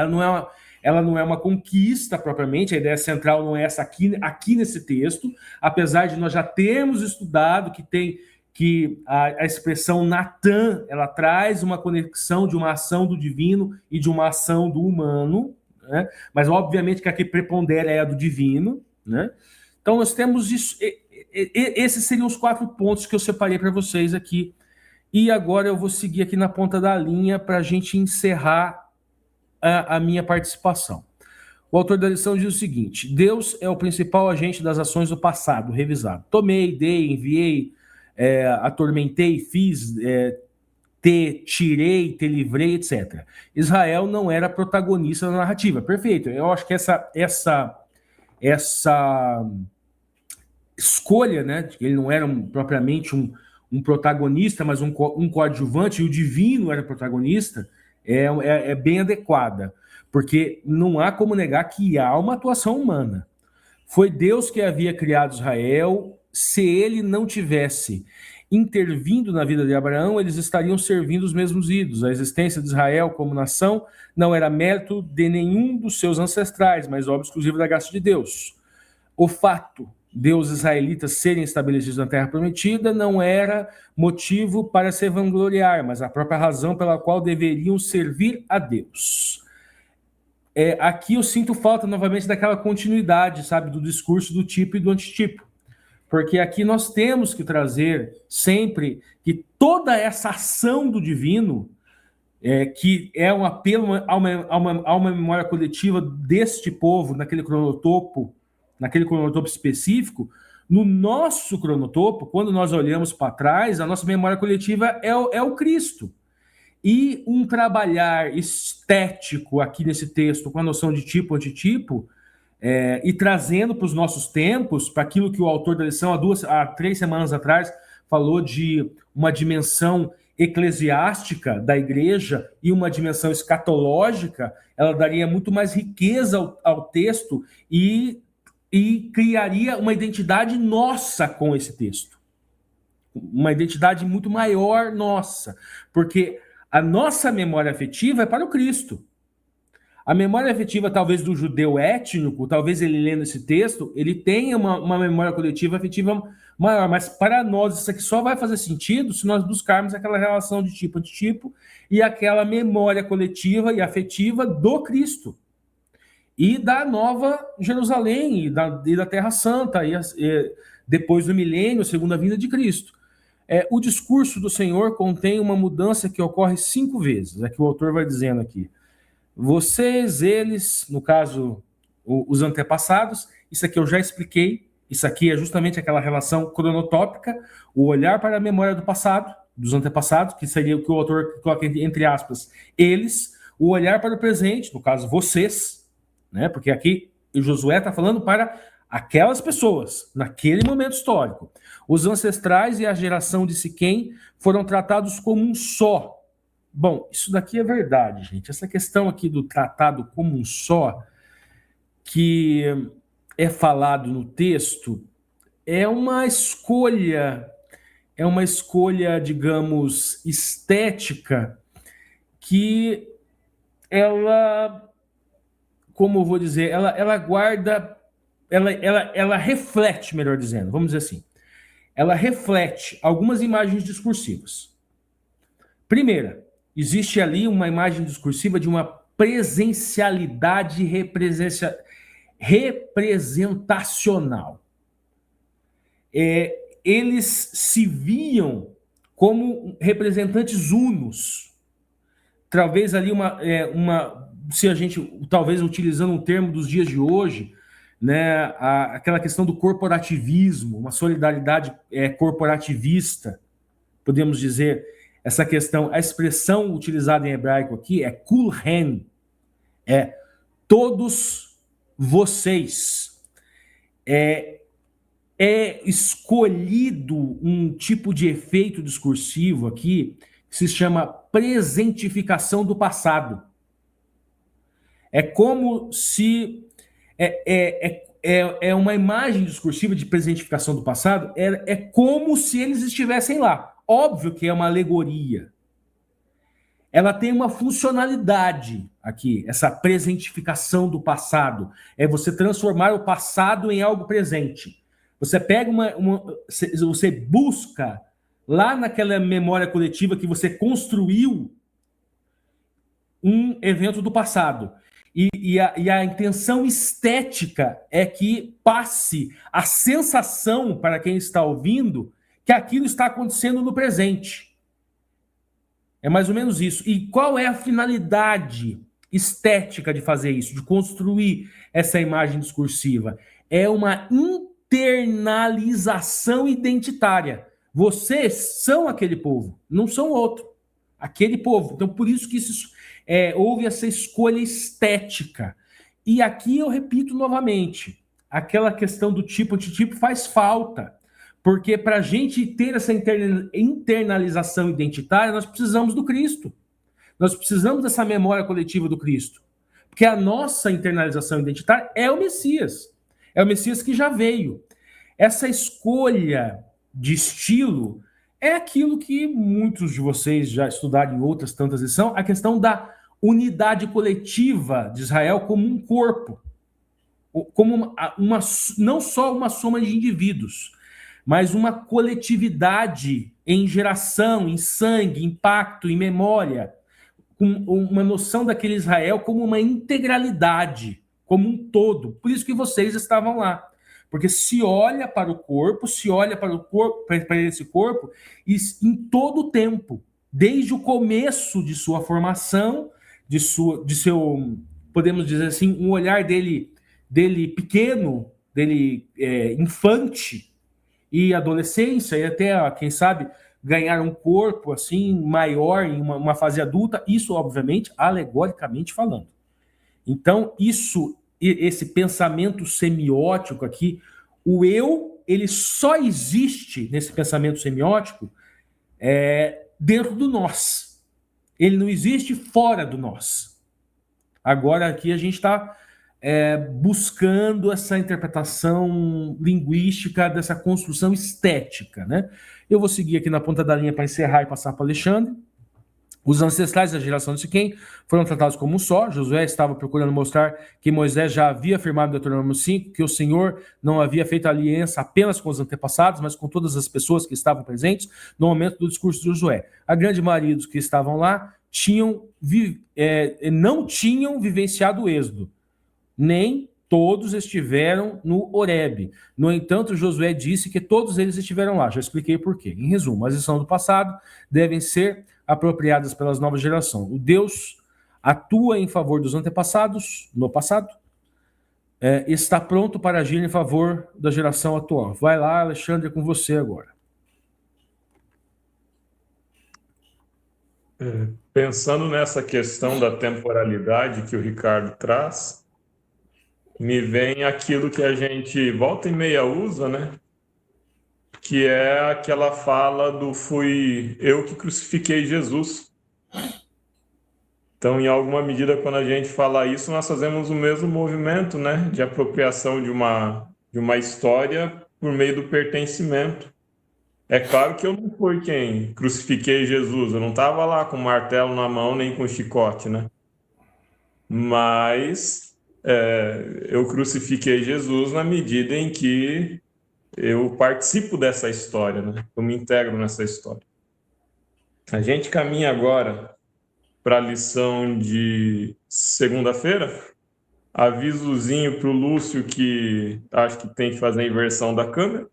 ela não é uma conquista propriamente, a ideia central não é essa aqui nesse texto, apesar de nós já termos estudado que a expressão Natan, ela traz uma conexão de uma ação do divino e de uma ação do humano, né? Mas obviamente que a que prepondera é a do divino, né? Então nós temos isso, esses seriam os 4 pontos que eu separei para vocês aqui, e agora eu vou seguir aqui na ponta da linha para a gente encerrar a minha participação. O autor da lição diz o seguinte: Deus é o principal agente das ações do passado, revisado. Tomei, dei, enviei, atormentei, fiz, tirei, te livrei, etc. Israel não era protagonista da narrativa. Perfeito. Eu acho que essa escolha, né, que ele não era propriamente um protagonista, mas um coadjuvante, e o divino era protagonista, é bem adequada, porque não há como negar que há uma atuação humana. Foi Deus que havia criado Israel. Se ele não tivesse intervindo na vida de Abraão, eles estariam servindo os mesmos ídolos. A existência de Israel como nação não era mérito de nenhum dos seus ancestrais, mas obra exclusiva da graça de Deus. O fato de os israelitas serem estabelecidos na Terra Prometida não era motivo para se vangloriar, mas a própria razão pela qual deveriam servir a Deus. Aqui eu sinto falta novamente daquela continuidade, sabe, do discurso do tipo e do antitipo. Porque aqui nós temos que trazer sempre que toda essa ação do divino, que é um apelo a uma memória coletiva deste povo, naquele cronotopo específico, no nosso cronotopo, quando nós olhamos para trás, a nossa memória coletiva é o Cristo. E um trabalhar estético aqui nesse texto, com a noção de tipo, antitipo, e trazendo para os nossos tempos, para aquilo que o autor da lição, há 3 semanas atrás, falou de uma dimensão eclesiástica da igreja e uma dimensão escatológica, ela daria muito mais riqueza ao texto e criaria uma identidade nossa com esse texto. Uma identidade muito maior nossa, porque a nossa memória afetiva é para o Cristo. A memória afetiva, talvez, do judeu étnico, talvez ele lendo esse texto, ele tenha uma memória coletiva afetiva maior, mas para nós isso aqui só vai fazer sentido se nós buscarmos aquela relação de tipo antitipo e aquela memória coletiva e afetiva do Cristo e da Nova Jerusalém e da Terra Santa, e depois do milênio, segunda vinda de Cristo. O discurso do Senhor contém uma mudança que ocorre 5 vezes, é que o autor vai dizendo aqui. Vocês, eles, no caso, os antepassados, isso aqui eu já expliquei, isso aqui é justamente aquela relação cronotópica, o olhar para a memória do passado, dos antepassados, que seria o que o autor coloca entre aspas, eles, o olhar para o presente, no caso, vocês, né? Porque aqui o Josué está falando para aquelas pessoas, naquele momento histórico. Os ancestrais e a geração de Siquém foram tratados como um só. Bom, isso daqui é verdade, gente. Essa questão aqui do tratado como um só, que é falado no texto, é uma escolha, digamos, estética, que ela, como eu vou dizer, ela guarda, ela reflete, melhor dizendo, vamos dizer assim, ela reflete algumas imagens discursivas. Primeira, existe ali uma imagem discursiva de uma presencialidade representacional. Eles se viam como representantes unos. Talvez ali se a gente, talvez utilizando um termo dos dias de hoje, né, aquela questão do corporativismo, uma solidariedade corporativista, podemos dizer. Essa questão, a expressão utilizada em hebraico aqui é kulhen, todos vocês. É escolhido um tipo de efeito discursivo aqui que se chama presentificação do passado. É como se uma imagem discursiva de presentificação do passado, como se eles estivessem lá. Óbvio que é uma alegoria. ela tem uma funcionalidade aqui, essa presentificação do passado. É você transformar o passado em algo presente. Você pega você busca lá naquela memória coletiva que você construiu um evento do passado. E a intenção estética é que passe a sensação para quem está ouvindo que aquilo está acontecendo no presente. É mais ou menos isso. E qual é a finalidade estética de fazer isso, de construir essa imagem discursiva? É uma internalização identitária. Vocês são aquele povo, não são outro. Aquele povo. Então, por isso que houve essa escolha estética. E aqui eu repito novamente, aquela questão do tipo antitipo faz falta. Porque para a gente ter essa internalização identitária, nós precisamos do Cristo. Nós precisamos dessa memória coletiva do Cristo. Porque a nossa internalização identitária é o Messias. É o Messias que já veio. Essa escolha de estilo é aquilo que muitos de vocês já estudaram em outras tantas lições, a questão da unidade coletiva de Israel como um corpo. Como não só uma soma de indivíduos, mas uma coletividade em geração, em sangue, em pacto, em memória, com uma noção daquele Israel como uma integralidade, como um todo. Por isso que vocês estavam lá. Porque se olha para o corpo, para esse corpo, e em todo o tempo, desde o começo de sua formação, de seu, podemos dizer assim, um olhar dele pequeno, dele infante, e adolescência, e até, quem sabe, ganhar um corpo assim maior em uma fase adulta, isso, obviamente, alegoricamente falando. Então, esse pensamento semiótico aqui, o eu, ele só existe nesse pensamento semiótico dentro do nós. Ele não existe fora do nós. Agora, aqui a gente está buscando essa interpretação linguística dessa construção estética, né? Eu vou seguir aqui na ponta da linha para encerrar e passar para Alexandre. Os ancestrais da geração de Siquém foram tratados como um só. Josué estava procurando mostrar que Moisés já havia afirmado em Deuteronômio 5 que o Senhor não havia feito aliança apenas com os antepassados, mas com todas as pessoas que estavam presentes no momento do discurso de Josué. A grande maioria dos que estavam lá não tinham vivenciado o êxodo, nem todos estiveram no Horebe. No entanto, Josué disse que todos eles estiveram lá. Já expliquei por quê. Em resumo, as lições do passado devem ser apropriadas pelas novas gerações. O Deus atua em favor dos antepassados, no passado, está pronto para agir em favor da geração atual. Vai lá, Alexandre, é com você agora. Pensando nessa questão da temporalidade que o Ricardo traz, me vem aquilo que a gente volta e meia usa, né? Que é aquela fala do fui eu que crucifiquei Jesus. Então, em alguma medida, quando a gente fala isso, nós fazemos o mesmo movimento, né? De apropriação de uma história por meio do pertencimento. É claro que eu não fui quem crucifiquei Jesus, eu não estava lá com o martelo na mão nem com o chicote, né? Mas eu crucifiquei Jesus na medida em que eu participo dessa história, né? Eu me integro nessa história. A gente caminha agora para a lição de segunda-feira. Avisozinho para o Lúcio que acho que tem que fazer a inversão da câmera.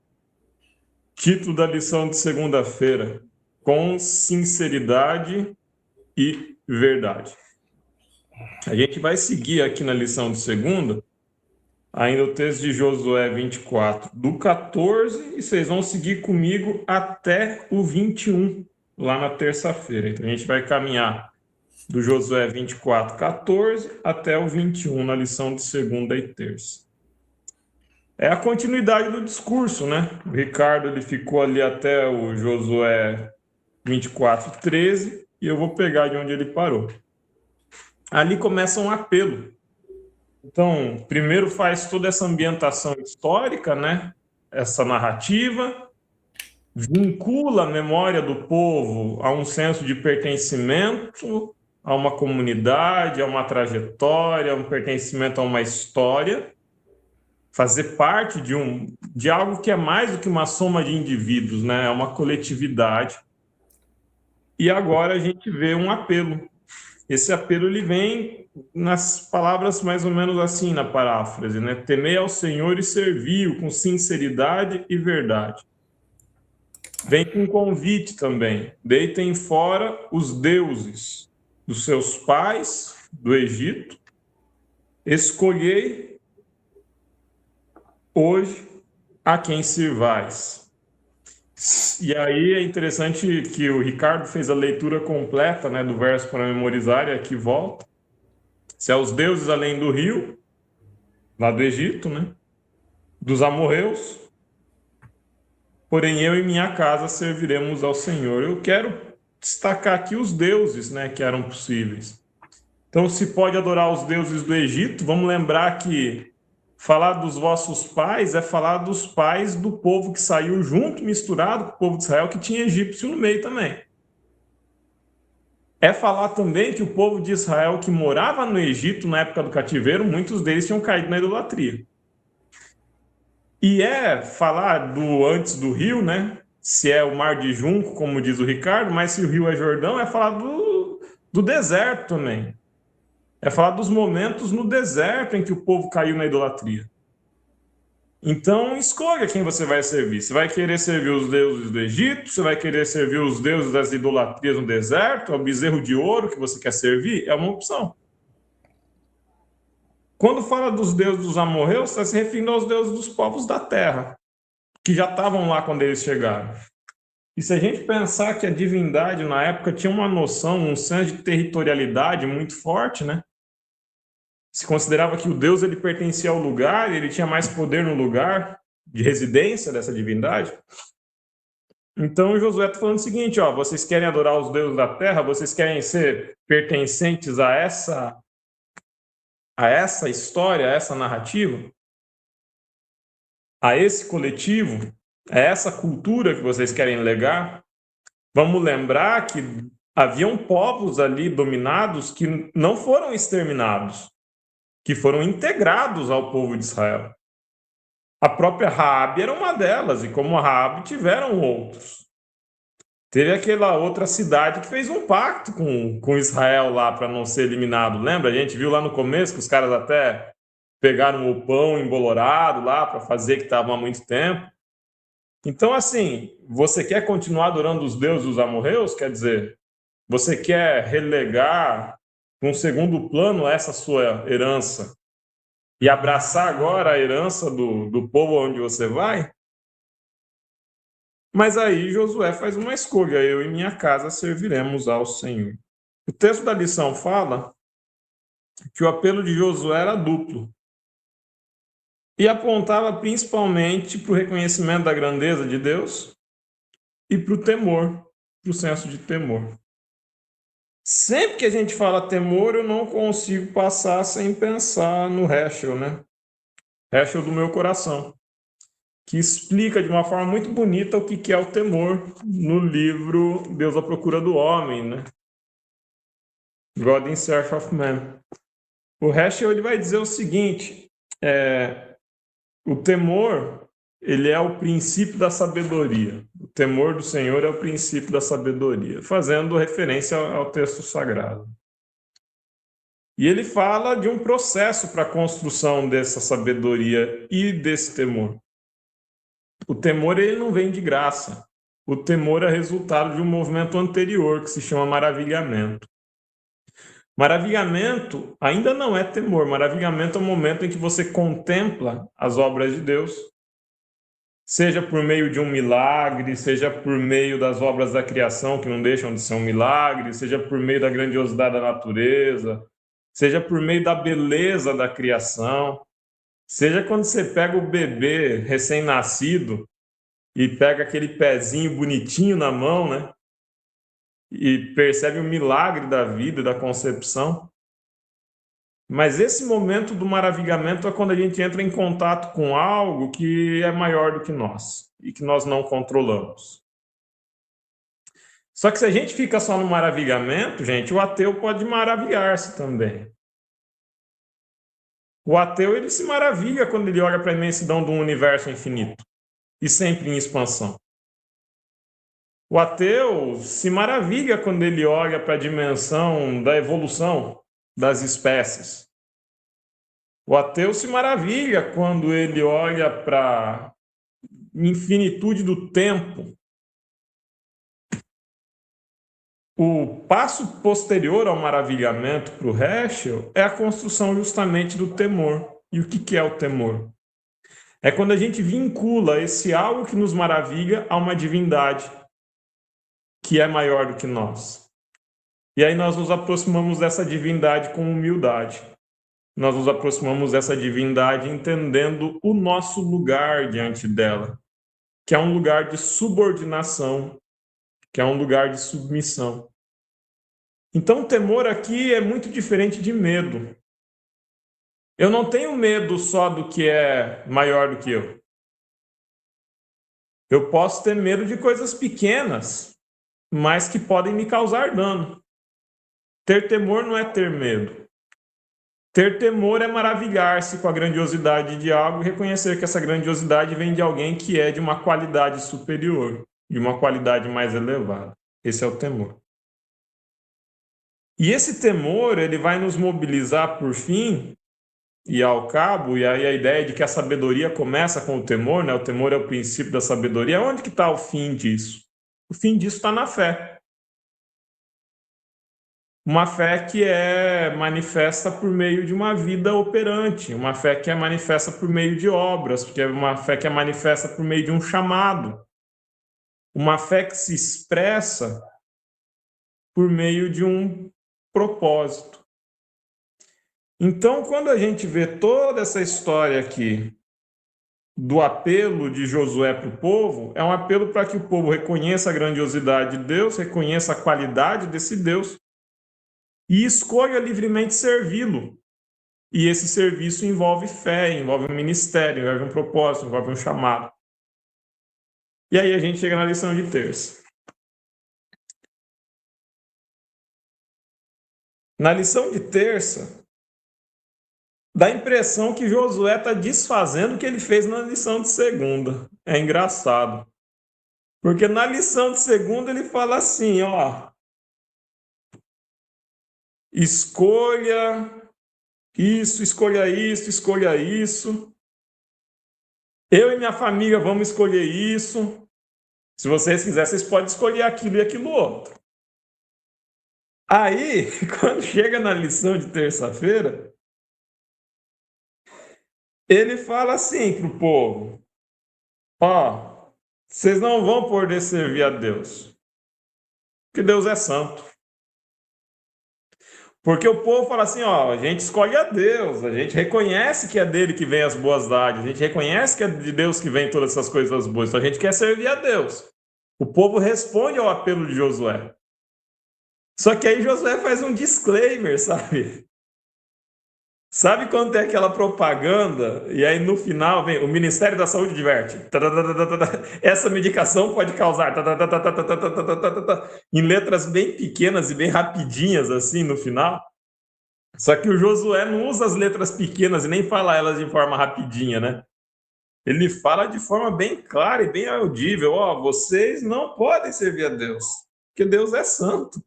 Título da lição de segunda-feira: com sinceridade e verdade. A gente vai seguir aqui na lição de segunda, ainda o texto de Josué 24, do 14, e vocês vão seguir comigo até o 21, lá na terça-feira. Então a gente vai caminhar do Josué 24, 14 até o 21, na lição de segunda e terça. É a continuidade do discurso, né? O Ricardo ele ficou ali até o Josué 24, 13, e eu vou pegar de onde ele parou. Ali começa um apelo. Então, primeiro faz toda essa ambientação histórica, né? Essa narrativa. vincula a memória do povo a um senso de pertencimento a uma comunidade, a uma trajetória, um pertencimento a uma história, fazer parte de algo que é mais do que uma soma de indivíduos, né? É uma coletividade. E agora a gente vê um apelo. Esse apelo ele vem nas palavras mais ou menos assim, na paráfrase, né? Temei ao Senhor e servi-o com sinceridade e verdade. Vem com um convite também. Deitem fora os deuses dos seus pais do Egito. Escolhei hoje a quem sirvais. E aí é interessante que o Ricardo fez a leitura completa, né, do verso para memorizar, e aqui volta. Se aos deuses além do rio, lá do Egito, né, dos amorreus, porém eu e minha casa serviremos ao Senhor. Eu quero destacar aqui os deuses, né, que eram possíveis. Então, se pode adorar os deuses do Egito, vamos lembrar que falar dos vossos pais é falar dos pais do povo que saiu junto, misturado com o povo de Israel, que tinha egípcio no meio também. É falar também que o povo de Israel que morava no Egito na época do cativeiro, muitos deles tinham caído na idolatria. E é falar do antes do rio, né? Se é o mar de junco, como diz o Ricardo, mas se o rio é Jordão, é falar do deserto também. É falar dos momentos no deserto em que o povo caiu na idolatria. Então, escolha quem você vai servir. Você vai querer servir os deuses do Egito? Você vai querer servir os deuses das idolatrias no deserto? É o bezerro de ouro que você quer servir? É uma opção. Quando fala dos deuses dos amorreus, está se referindo aos deuses dos povos da terra, que já estavam lá quando eles chegaram. E se a gente pensar que a divindade, na época, tinha uma noção, um senso de territorialidade muito forte, né? Se considerava que o Deus ele pertencia ao lugar, ele tinha mais poder no lugar de residência dessa divindade. Então Josué está falando o seguinte, ó, vocês querem adorar os deuses da terra, vocês querem ser pertencentes a essa história, a essa narrativa, a esse coletivo, a essa cultura que vocês querem legar. Vamos lembrar que haviam povos ali dominados que não foram exterminados, que foram integrados ao povo de Israel. A própria Raabe era uma delas, e como a Raabe tiveram outros. Teve aquela outra cidade que fez um pacto com Israel lá para não ser eliminado. Lembra? A gente viu lá no começo que os caras até pegaram o pão embolorado lá para fazer que estavam há muito tempo. Então, assim, você quer continuar adorando os deuses dos amorreus? Quer dizer, você quer relegar para um segundo plano essa sua herança e abraçar agora a herança do povo onde você vai? Mas aí Josué faz uma escolha: eu e minha casa serviremos ao Senhor. O texto da lição fala que o apelo de Josué era duplo e apontava principalmente para o reconhecimento da grandeza de Deus e para o temor, para o senso de temor. Sempre que a gente fala temor, eu não consigo passar sem pensar no Heschel, né? Heschel do meu coração, que explica de uma forma muito bonita o que é o temor no livro Deus à Procura do Homem, né? God in Search of Man. O Heschel ele vai dizer o seguinte, o temor ele é o princípio da sabedoria. O temor do Senhor é o princípio da sabedoria, fazendo referência ao texto sagrado. E ele fala de um processo para a construção dessa sabedoria e desse temor. O temor ele não vem de graça. O temor é resultado de um movimento anterior que se chama maravilhamento. Maravilhamento ainda não é temor. Maravilhamento é o momento em que você contempla as obras de Deus, seja por meio de um milagre, seja por meio das obras da criação, que não deixam de ser um milagre, seja por meio da grandiosidade da natureza, seja por meio da beleza da criação, seja quando você pega o bebê recém-nascido e pega aquele pezinho bonitinho na mão, né? E percebe o milagre da vida, da concepção. Mas esse momento do maravilhamento é quando a gente entra em contato com algo que é maior do que nós e que nós não controlamos. Só que se a gente fica só no maravilhamento, gente, o ateu pode maravilhar-se também. O ateu, ele se maravilha quando ele olha para a imensidão do universo infinito e sempre em expansão. O ateu se maravilha quando ele olha para a dimensão da evolução das espécies. O ateu se maravilha quando ele olha para a infinitude do tempo. O passo posterior ao maravilhamento para o Heschel é a construção justamente do temor. E o que é o temor? É quando a gente vincula esse algo que nos maravilha a uma divindade que é maior do que nós. E aí nós nos aproximamos dessa divindade com humildade. Nós nos aproximamos dessa divindade entendendo o nosso lugar diante dela, que é um lugar de subordinação, que é um lugar de submissão. Então, o temor aqui é muito diferente de medo. Eu não tenho medo só do que é maior do que eu. Eu posso ter medo de coisas pequenas, mas que podem me causar dano. Ter temor não é ter medo. Ter temor é maravilhar-se com a grandiosidade de algo e reconhecer que essa grandiosidade vem de alguém que é de uma qualidade superior, de uma qualidade mais elevada. Esse é o temor. E esse temor, ele vai nos mobilizar por fim e ao cabo, e aí a ideia de que a sabedoria começa com o temor, né? O temor é o princípio da sabedoria. Onde que está o fim disso? O fim disso está na fé. Uma fé que é manifesta por meio de uma vida operante, uma fé que é manifesta por meio de obras, porque é uma fé que é manifesta por meio de um chamado, uma fé que se expressa por meio de um propósito. Então, quando a gente vê toda essa história aqui do apelo de Josué para o povo, é um apelo para que o povo reconheça a grandiosidade de Deus, reconheça a qualidade desse Deus e escolha livremente servi-lo. E esse serviço envolve fé, envolve um ministério, envolve um propósito, envolve um chamado. E aí a gente chega na lição de terça. Na lição de terça, dá a impressão que Josué está desfazendo o que ele fez na lição de segunda. É engraçado. Porque na lição de segunda ele fala assim, ó, escolha isso, escolha isso, escolha isso. Eu e minha família vamos escolher isso. Se vocês quiserem, vocês podem escolher aquilo e aquilo outro. Aí, quando chega na lição de terça-feira, ele fala assim para o povo, ó, vocês não vão poder servir a Deus, porque Deus é santo. Porque o povo fala assim, ó, a gente escolhe a Deus, a gente reconhece que é dele que vem as boas dádivas, a gente reconhece que é de Deus que vem todas essas coisas boas, então a gente quer servir a Deus. O povo responde ao apelo de Josué. Só que aí Josué faz um disclaimer, sabe? Sabe quando tem aquela propaganda e aí no final vem o Ministério da Saúde diverte. Essa medicação pode causar em letras bem pequenas e bem rapidinhas assim no final. Só que o Josué não usa as letras pequenas e nem fala elas de forma rapidinha, né? Ele fala de forma bem clara e bem audível. Ó, vocês não podem servir a Deus, porque Deus é santo.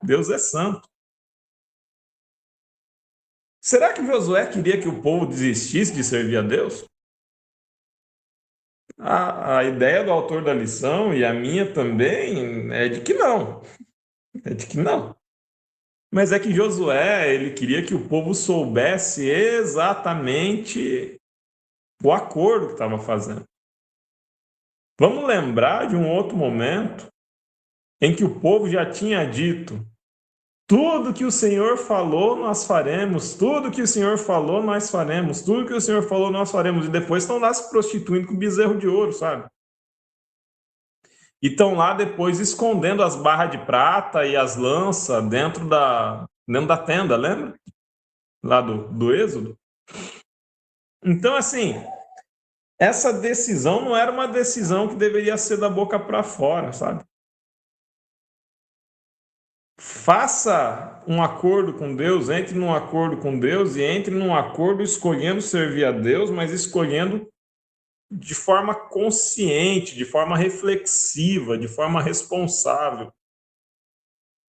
Deus é santo. Será que Josué queria que o povo desistisse de servir a Deus? A ideia do autor da lição e a minha também é de que não. É de que não. Mas é que Josué, ele queria que o povo soubesse exatamente o acordo que estava fazendo. Vamos lembrar de um outro momento em que o povo já tinha dito: tudo que o Senhor falou, nós faremos. Tudo que o Senhor falou, nós faremos. Tudo que o Senhor falou, nós faremos. E depois estão lá se prostituindo com bezerro de ouro, sabe? E estão lá depois escondendo as barras de prata e as lanças dentro da tenda, lembra? lá do Êxodo. Então, assim, essa decisão não era uma decisão que deveria ser da boca para fora, sabe? Faça um acordo com Deus, entre num acordo com Deus e entre num acordo escolhendo servir a Deus, mas escolhendo de forma consciente, de forma reflexiva, de forma responsável.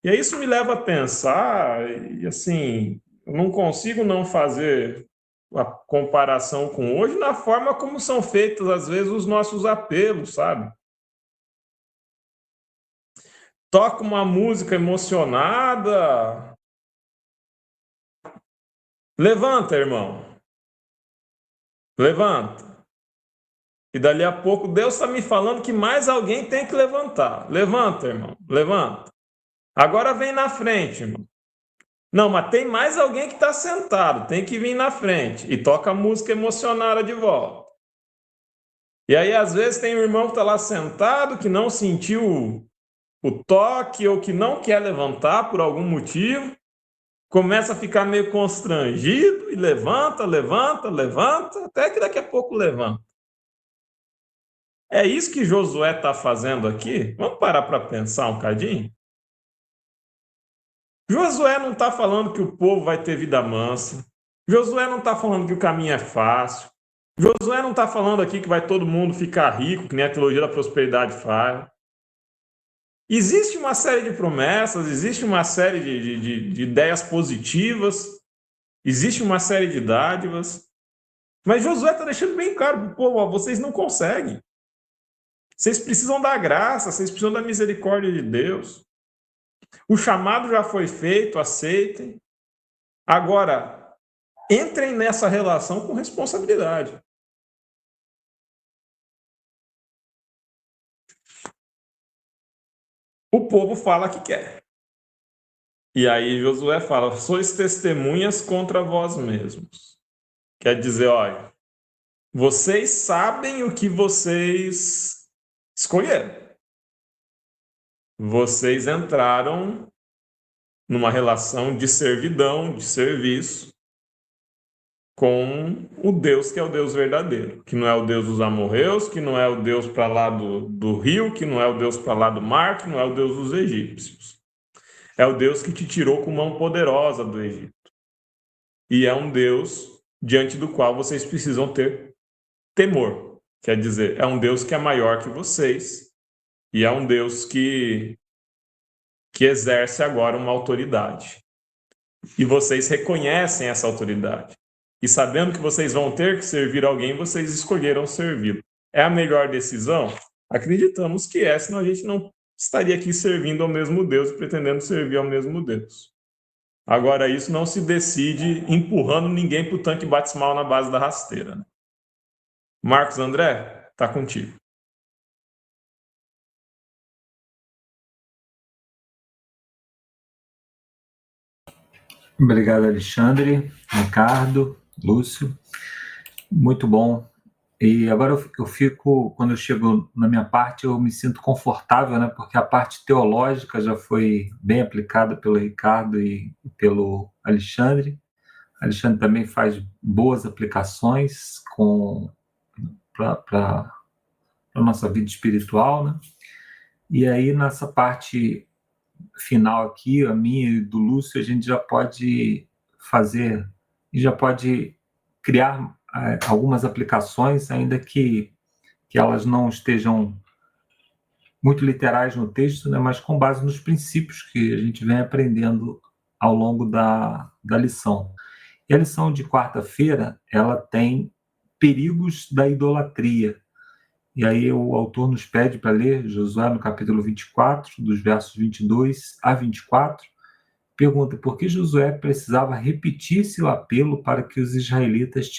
E aí isso me leva a pensar, e assim, eu não consigo não fazer a comparação com hoje na forma como são feitos, às vezes, os nossos apelos, sabe? Toca uma música emocionada. Levanta, irmão. Levanta. E dali a pouco Deus está me falando que mais alguém tem que levantar. Levanta, irmão. Levanta. Agora vem na frente, irmão. Não, mas tem mais alguém que está sentado. Tem que vir na frente. E toca a música emocionada de volta. E aí, às vezes, tem um irmão que está lá sentado, que não sentiu o toque ou que não quer levantar por algum motivo. Começa a ficar meio constrangido e levanta, até que daqui a pouco levanta. É isso que Josué está fazendo aqui? Vamos parar para pensar um cadinho? Josué não está falando que o povo vai ter vida mansa. Josué não está falando que o caminho é fácil. Josué não está falando aqui que vai todo mundo ficar rico, que nem a teologia da prosperidade faz. Existe uma série de promessas, existe uma série de ideias positivas, existe uma série de dádivas, mas Josué está deixando bem claro para o povo, ó, vocês não conseguem. Vocês precisam da graça, vocês precisam da misericórdia de Deus. O chamado já foi feito, aceitem. Agora, entrem nessa relação com responsabilidade. O povo fala que quer. E aí Josué fala, sois testemunhas contra vós mesmos. Quer dizer, olha, vocês sabem o que vocês escolheram. Vocês entraram numa relação de servidão, de serviço, com o Deus que é o Deus verdadeiro, que não é o Deus dos amorreus, que não é o Deus para lá do rio, que não é o Deus para lá do mar, que não é o Deus dos egípcios. É o Deus que te tirou com mão poderosa do Egito. E é um Deus diante do qual vocês precisam ter temor. Quer dizer, é um Deus que é maior que vocês e é um Deus que exerce agora uma autoridade. E vocês reconhecem essa autoridade. E sabendo que vocês vão ter que servir alguém, vocês escolheram servi-lo. É a melhor decisão? Acreditamos que é, senão a gente não estaria aqui servindo ao mesmo Deus e pretendendo servir ao mesmo Deus. Agora, isso não se decide empurrando ninguém para o tanque batismal na base da rasteira. Né? Marcos André, está contigo. Obrigado, Alexandre, Ricardo, Lúcio. Muito bom. E agora eu fico, quando eu chego na minha parte, eu me sinto confortável, né? Porque a parte teológica já foi bem aplicada pelo Ricardo e pelo Alexandre. Alexandre também faz boas aplicações para a nossa vida espiritual, né? E aí, nessa parte final aqui, a minha e do Lúcio, a gente já pode fazer, já pode criar algumas aplicações, ainda que elas não estejam muito literais no texto, né, mas com base nos princípios que a gente vem aprendendo ao longo da lição. E a lição de quarta-feira, ela tem perigos da idolatria. E aí o autor nos pede para ler Josué no capítulo 24, dos versos 22 a 24, pergunta por que Josué precisava repetir esse apelo para que os israelitas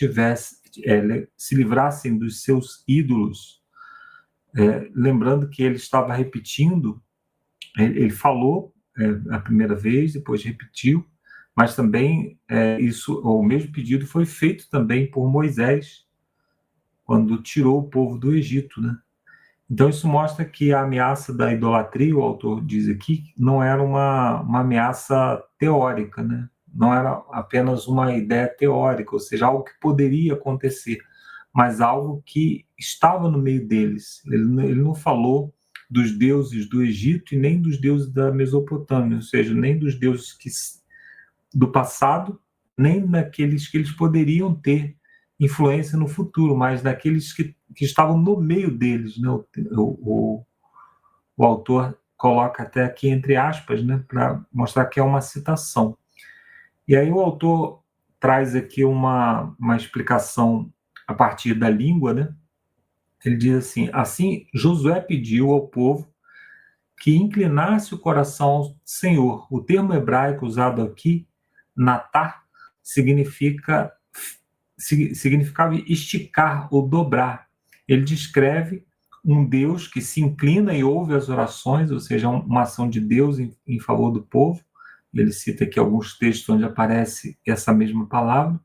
se livrassem dos seus ídolos. Lembrando que ele estava repetindo, ele falou a primeira vez, depois repetiu, mas também o mesmo pedido foi feito também por Moisés, quando tirou o povo do Egito, né? Então isso mostra que a ameaça da idolatria, o autor diz aqui, não era uma ameaça teórica, né? não era apenas uma ideia teórica, ou seja, algo que poderia acontecer, mas algo que estava no meio deles. Ele não falou dos deuses do Egito e nem dos deuses da Mesopotâmia, ou seja, nem dos deuses do passado, nem daqueles que eles poderiam ter influência no futuro, mas daqueles que estavam no meio deles, né? O autor coloca até aqui entre aspas, né, para mostrar que é uma citação. E aí o autor traz aqui uma explicação a partir da língua, né? Ele diz assim: assim Josué pediu ao povo que inclinasse o coração ao Senhor. O termo hebraico usado aqui, natar, significava esticar ou dobrar. Ele descreve um Deus que se inclina e ouve as orações, ou seja, uma ação de Deus em favor do povo. Ele cita aqui alguns textos onde aparece essa mesma palavra.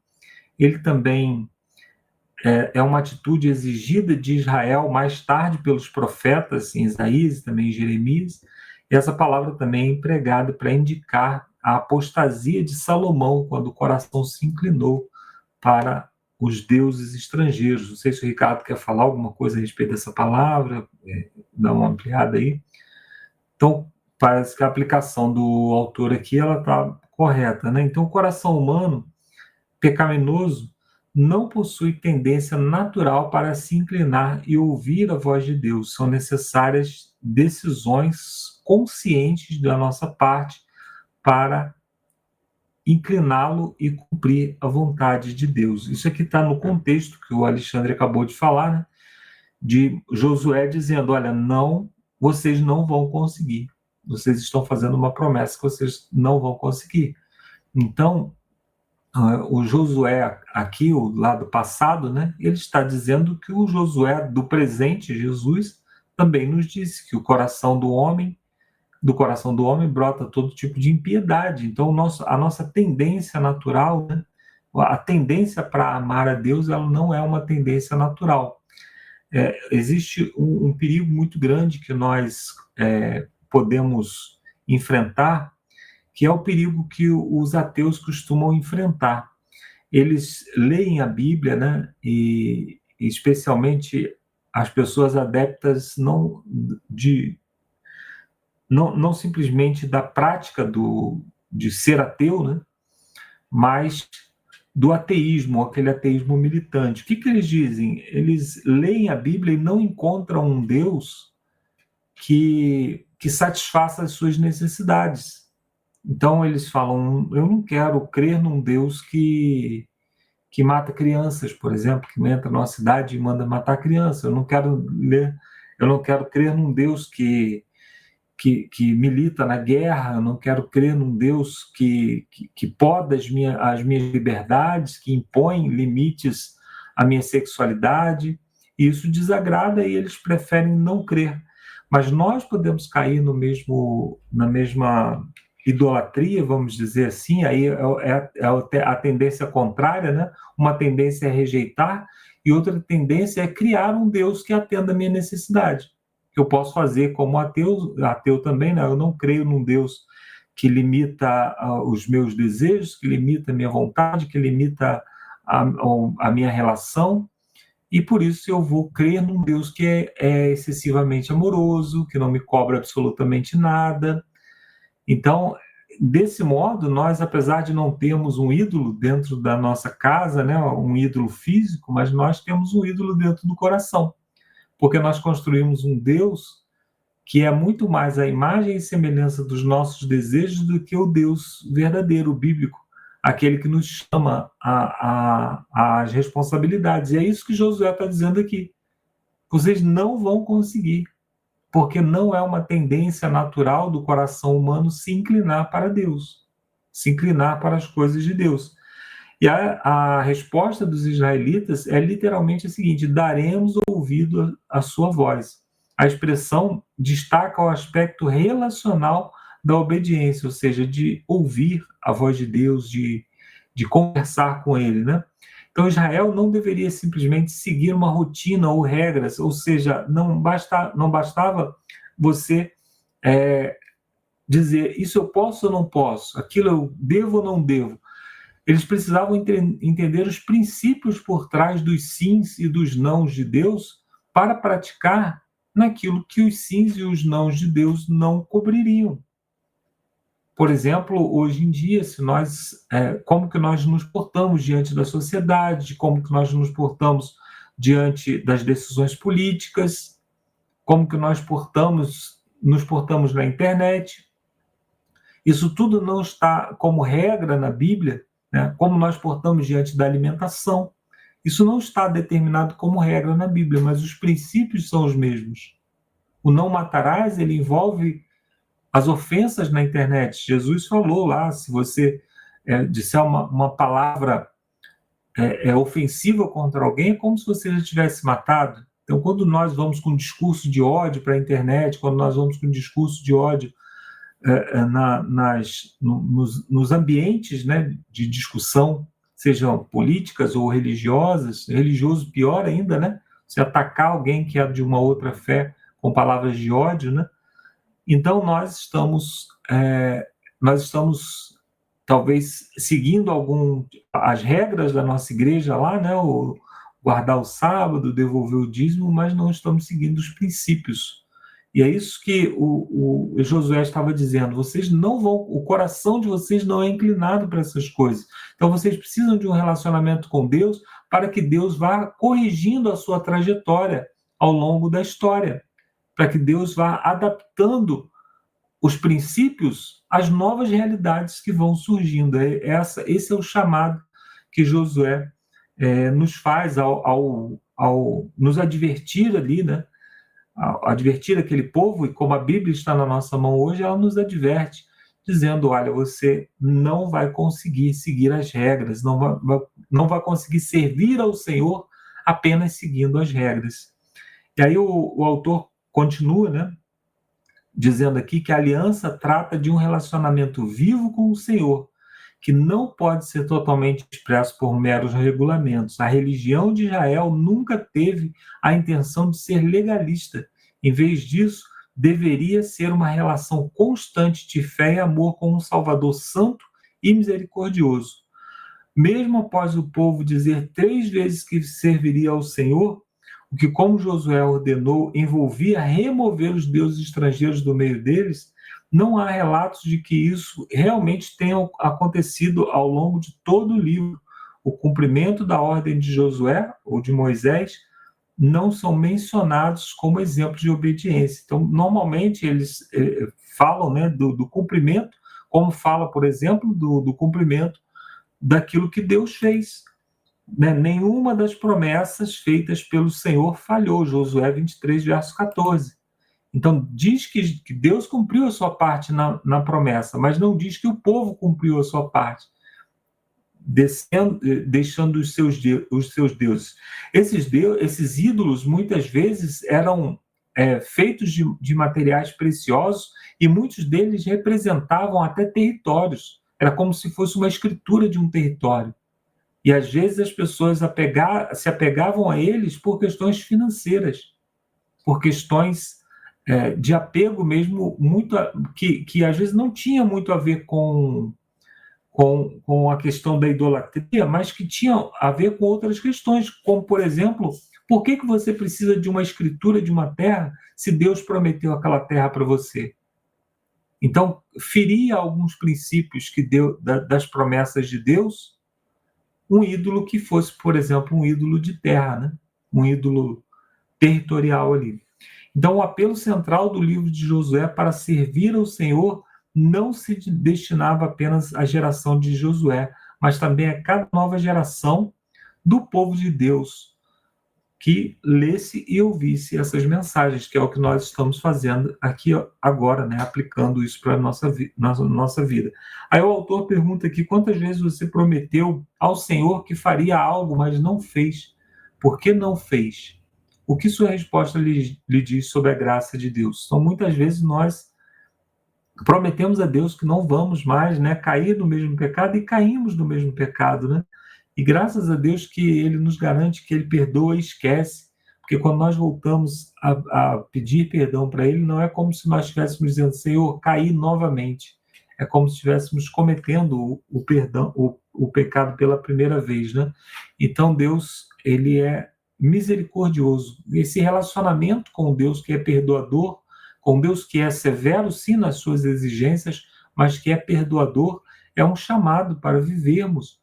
Ele também é uma atitude exigida de Israel mais tarde pelos profetas, em Isaías e também em Jeremias. E essa palavra também é empregada para indicar a apostasia de Salomão, quando o coração se inclinou para os deuses estrangeiros. Não sei se o Ricardo quer falar alguma coisa a respeito dessa palavra, dar uma ampliada aí. Então, parece que a aplicação do autor aqui ela está correta, né? Então, o coração humano pecaminoso não possui tendência natural para se inclinar e ouvir a voz de Deus. São necessárias decisões conscientes da nossa parte para incliná-lo e cumprir a vontade de Deus. Isso aqui está no contexto que o Alexandre acabou de falar, né? De Josué dizendo: olha, não, vocês não vão conseguir. Vocês estão fazendo uma promessa que vocês não vão conseguir. Então, o Josué aqui, o lado passado, né? Ele está dizendo que o Josué do presente, Jesus, também nos disse que do coração do homem brota todo tipo de impiedade. Então, a nossa tendência natural, né? A tendência para amar a Deus, ela não é uma tendência natural. Existe um perigo muito grande que nós podemos enfrentar, que é o perigo que os ateus costumam enfrentar. Eles leem a Bíblia, né? E especialmente as pessoas adeptas não simplesmente da prática de ser ateu, né? Mas do ateísmo, aquele ateísmo militante. O que eles dizem? Eles leem a Bíblia e não encontram um Deus que satisfaça as suas necessidades. Então eles falam: eu não quero crer num Deus que mata crianças, por exemplo, que entra numa cidade e manda matar crianças. Eu não quero crer num Deus que milita na guerra. Eu não quero crer num Deus que poda as minhas liberdades, que impõe limites à minha sexualidade. E isso desagrada e eles preferem não crer. Mas nós podemos cair na mesma idolatria, vamos dizer assim. Aí é a tendência contrária, né? Uma tendência é rejeitar e outra tendência é criar um Deus que atenda a minha necessidade. Eu posso fazer como ateu também, né? Eu não creio num Deus que limita os meus desejos, que limita a minha vontade, que limita a minha relação, e por isso eu vou crer num Deus que é excessivamente amoroso, que não me cobra absolutamente nada. Então, desse modo, nós, apesar de não termos um ídolo dentro da nossa casa, né, um ídolo físico, mas nós temos um ídolo dentro do coração, porque nós construímos um Deus que é muito mais a imagem e semelhança dos nossos desejos do que o Deus verdadeiro, bíblico, aquele que nos chama às responsabilidades. E é isso que Josué está dizendo aqui. Vocês não vão conseguir, porque não é uma tendência natural do coração humano se inclinar para Deus, se inclinar para as coisas de Deus. E a resposta dos israelitas é literalmente a seguinte: daremos ouvido à sua voz. A expressão destaca o aspecto relacional da obediência, ou seja, de ouvir a voz de Deus, de conversar com ele, né? Então, Israel não deveria simplesmente seguir uma rotina ou regras, ou seja, não bastava você dizer isso eu posso ou não posso, aquilo eu devo ou não devo. Eles precisavam entender os princípios por trás dos sims e dos nãos de Deus para praticar naquilo que os sims e os nãos de Deus não cobririam. Por exemplo, hoje em dia, se nós, como que nós nos portamos diante da sociedade, como que nós nos portamos diante das decisões políticas, como que nós nos portamos na internet. Isso tudo não está como regra na Bíblia, né? Como nós portamos diante da alimentação. Isso não está determinado como regra na Bíblia, mas os princípios são os mesmos. O não matarás, ele envolve as ofensas na internet. Jesus falou lá, se você disser uma palavra ofensiva contra alguém, é como se você já tivesse matado. Então, quando nós vamos com um discurso de ódio para a internet, quando nós vamos com um discurso de ódio nos ambientes, né, de discussão, sejam políticas ou religiosas, religioso pior ainda, né? Se atacar alguém que é de uma outra fé com palavras de ódio, né? Então nós estamos talvez seguindo as regras da nossa igreja lá, né? O guardar o sábado, devolver o dízimo, mas não estamos seguindo os princípios. E é isso que o Josué estava dizendo. Vocês não vão, o coração de vocês não é inclinado para essas coisas. Então vocês precisam de um relacionamento com Deus para que Deus vá corrigindo a sua trajetória ao longo da história, para que Deus vá adaptando os princípios às novas realidades que vão surgindo. Esse é o chamado que Josué nos faz ao nos advertir ali, né? Advertir aquele povo, e como a Bíblia está na nossa mão hoje, ela nos adverte, dizendo, olha, você não vai conseguir seguir as regras, não vai conseguir servir ao Senhor apenas seguindo as regras. E aí o autor continua, né, dizendo aqui que a aliança trata de um relacionamento vivo com o Senhor, que não pode ser totalmente expresso por meros regulamentos. A religião de Israel nunca teve a intenção de ser legalista. Em vez disso, deveria ser uma relação constante de fé e amor com um Salvador santo e misericordioso. Mesmo após o povo dizer 3 vezes que serviria ao Senhor, o que, como Josué ordenou, envolvia remover os deuses estrangeiros do meio deles, não há relatos de que isso realmente tenha acontecido ao longo de todo o livro. O cumprimento da ordem de Josué ou de Moisés não são mencionados como exemplo de obediência. Então, normalmente, eles falam, né, do cumprimento, como fala, por exemplo, do cumprimento daquilo que Deus fez. Né? Nenhuma das promessas feitas pelo Senhor falhou. Josué 23, verso 14. Então, diz que Deus cumpriu a sua parte na promessa, mas não diz que o povo cumpriu a sua parte, deixando os seus deuses. Esses ídolos, muitas vezes, eram feitos de materiais preciosos e muitos deles representavam até territórios. Era como se fosse uma escritura de um território. E, às vezes, as pessoas se apegavam a eles por questões financeiras, por questões de apego mesmo, que às vezes não tinha muito a ver com a questão da idolatria, mas que tinha a ver com outras questões, como, por exemplo, por que você precisa de uma escritura de uma terra se Deus prometeu aquela terra para você? Então, feria alguns princípios das promessas de Deus, um ídolo que fosse, por exemplo, um ídolo de terra, né? Um ídolo territorial ali. Então, o apelo central do livro de Josué para servir ao Senhor não se destinava apenas à geração de Josué, mas também a cada nova geração do povo de Deus que lesse e ouvisse essas mensagens, que é o que nós estamos fazendo aqui agora, né? Aplicando isso para a nossa vida. Aí o autor pergunta aqui, quantas vezes você prometeu ao Senhor que faria algo, mas não fez? Por que não fez? O que sua resposta lhe diz sobre a graça de Deus? Então, muitas vezes nós prometemos a Deus que não vamos mais, né, cair no mesmo pecado e caímos no mesmo pecado, né? E graças a Deus que Ele nos garante que Ele perdoa e esquece, Porque quando nós voltamos a pedir perdão para Ele, não é como se nós estivéssemos dizendo, Senhor, caí novamente. É como se estivéssemos cometendo o pecado pela primeira vez, né? Então Deus, Ele é misericordioso. Esse relacionamento com Deus que é perdoador, com Deus que é severo, sim, nas suas exigências, mas que é perdoador, é um chamado para vivermos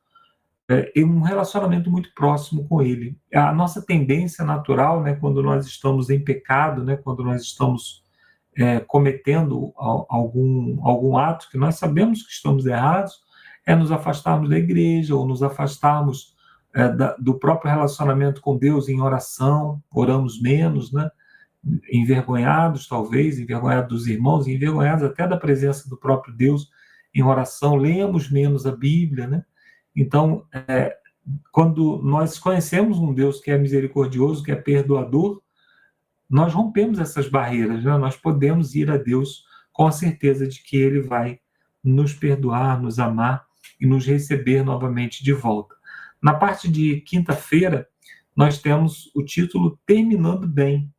um relacionamento muito próximo com Ele. A nossa tendência natural, né, quando nós estamos em pecado, né, quando nós estamos cometendo algum ato que nós sabemos que estamos errados, é nos afastarmos da igreja ou nos afastarmos do próprio relacionamento com Deus em oração, oramos menos, né, envergonhados talvez, envergonhados dos irmãos, envergonhados até da presença do próprio Deus em oração, lemos menos a Bíblia, né? Então, quando nós conhecemos um Deus que é misericordioso, que é perdoador, nós rompemos essas barreiras, né? Nós podemos ir a Deus com a certeza de que Ele vai nos perdoar, nos amar e nos receber novamente de volta. Na parte de quinta-feira, nós temos o título Terminando Bem.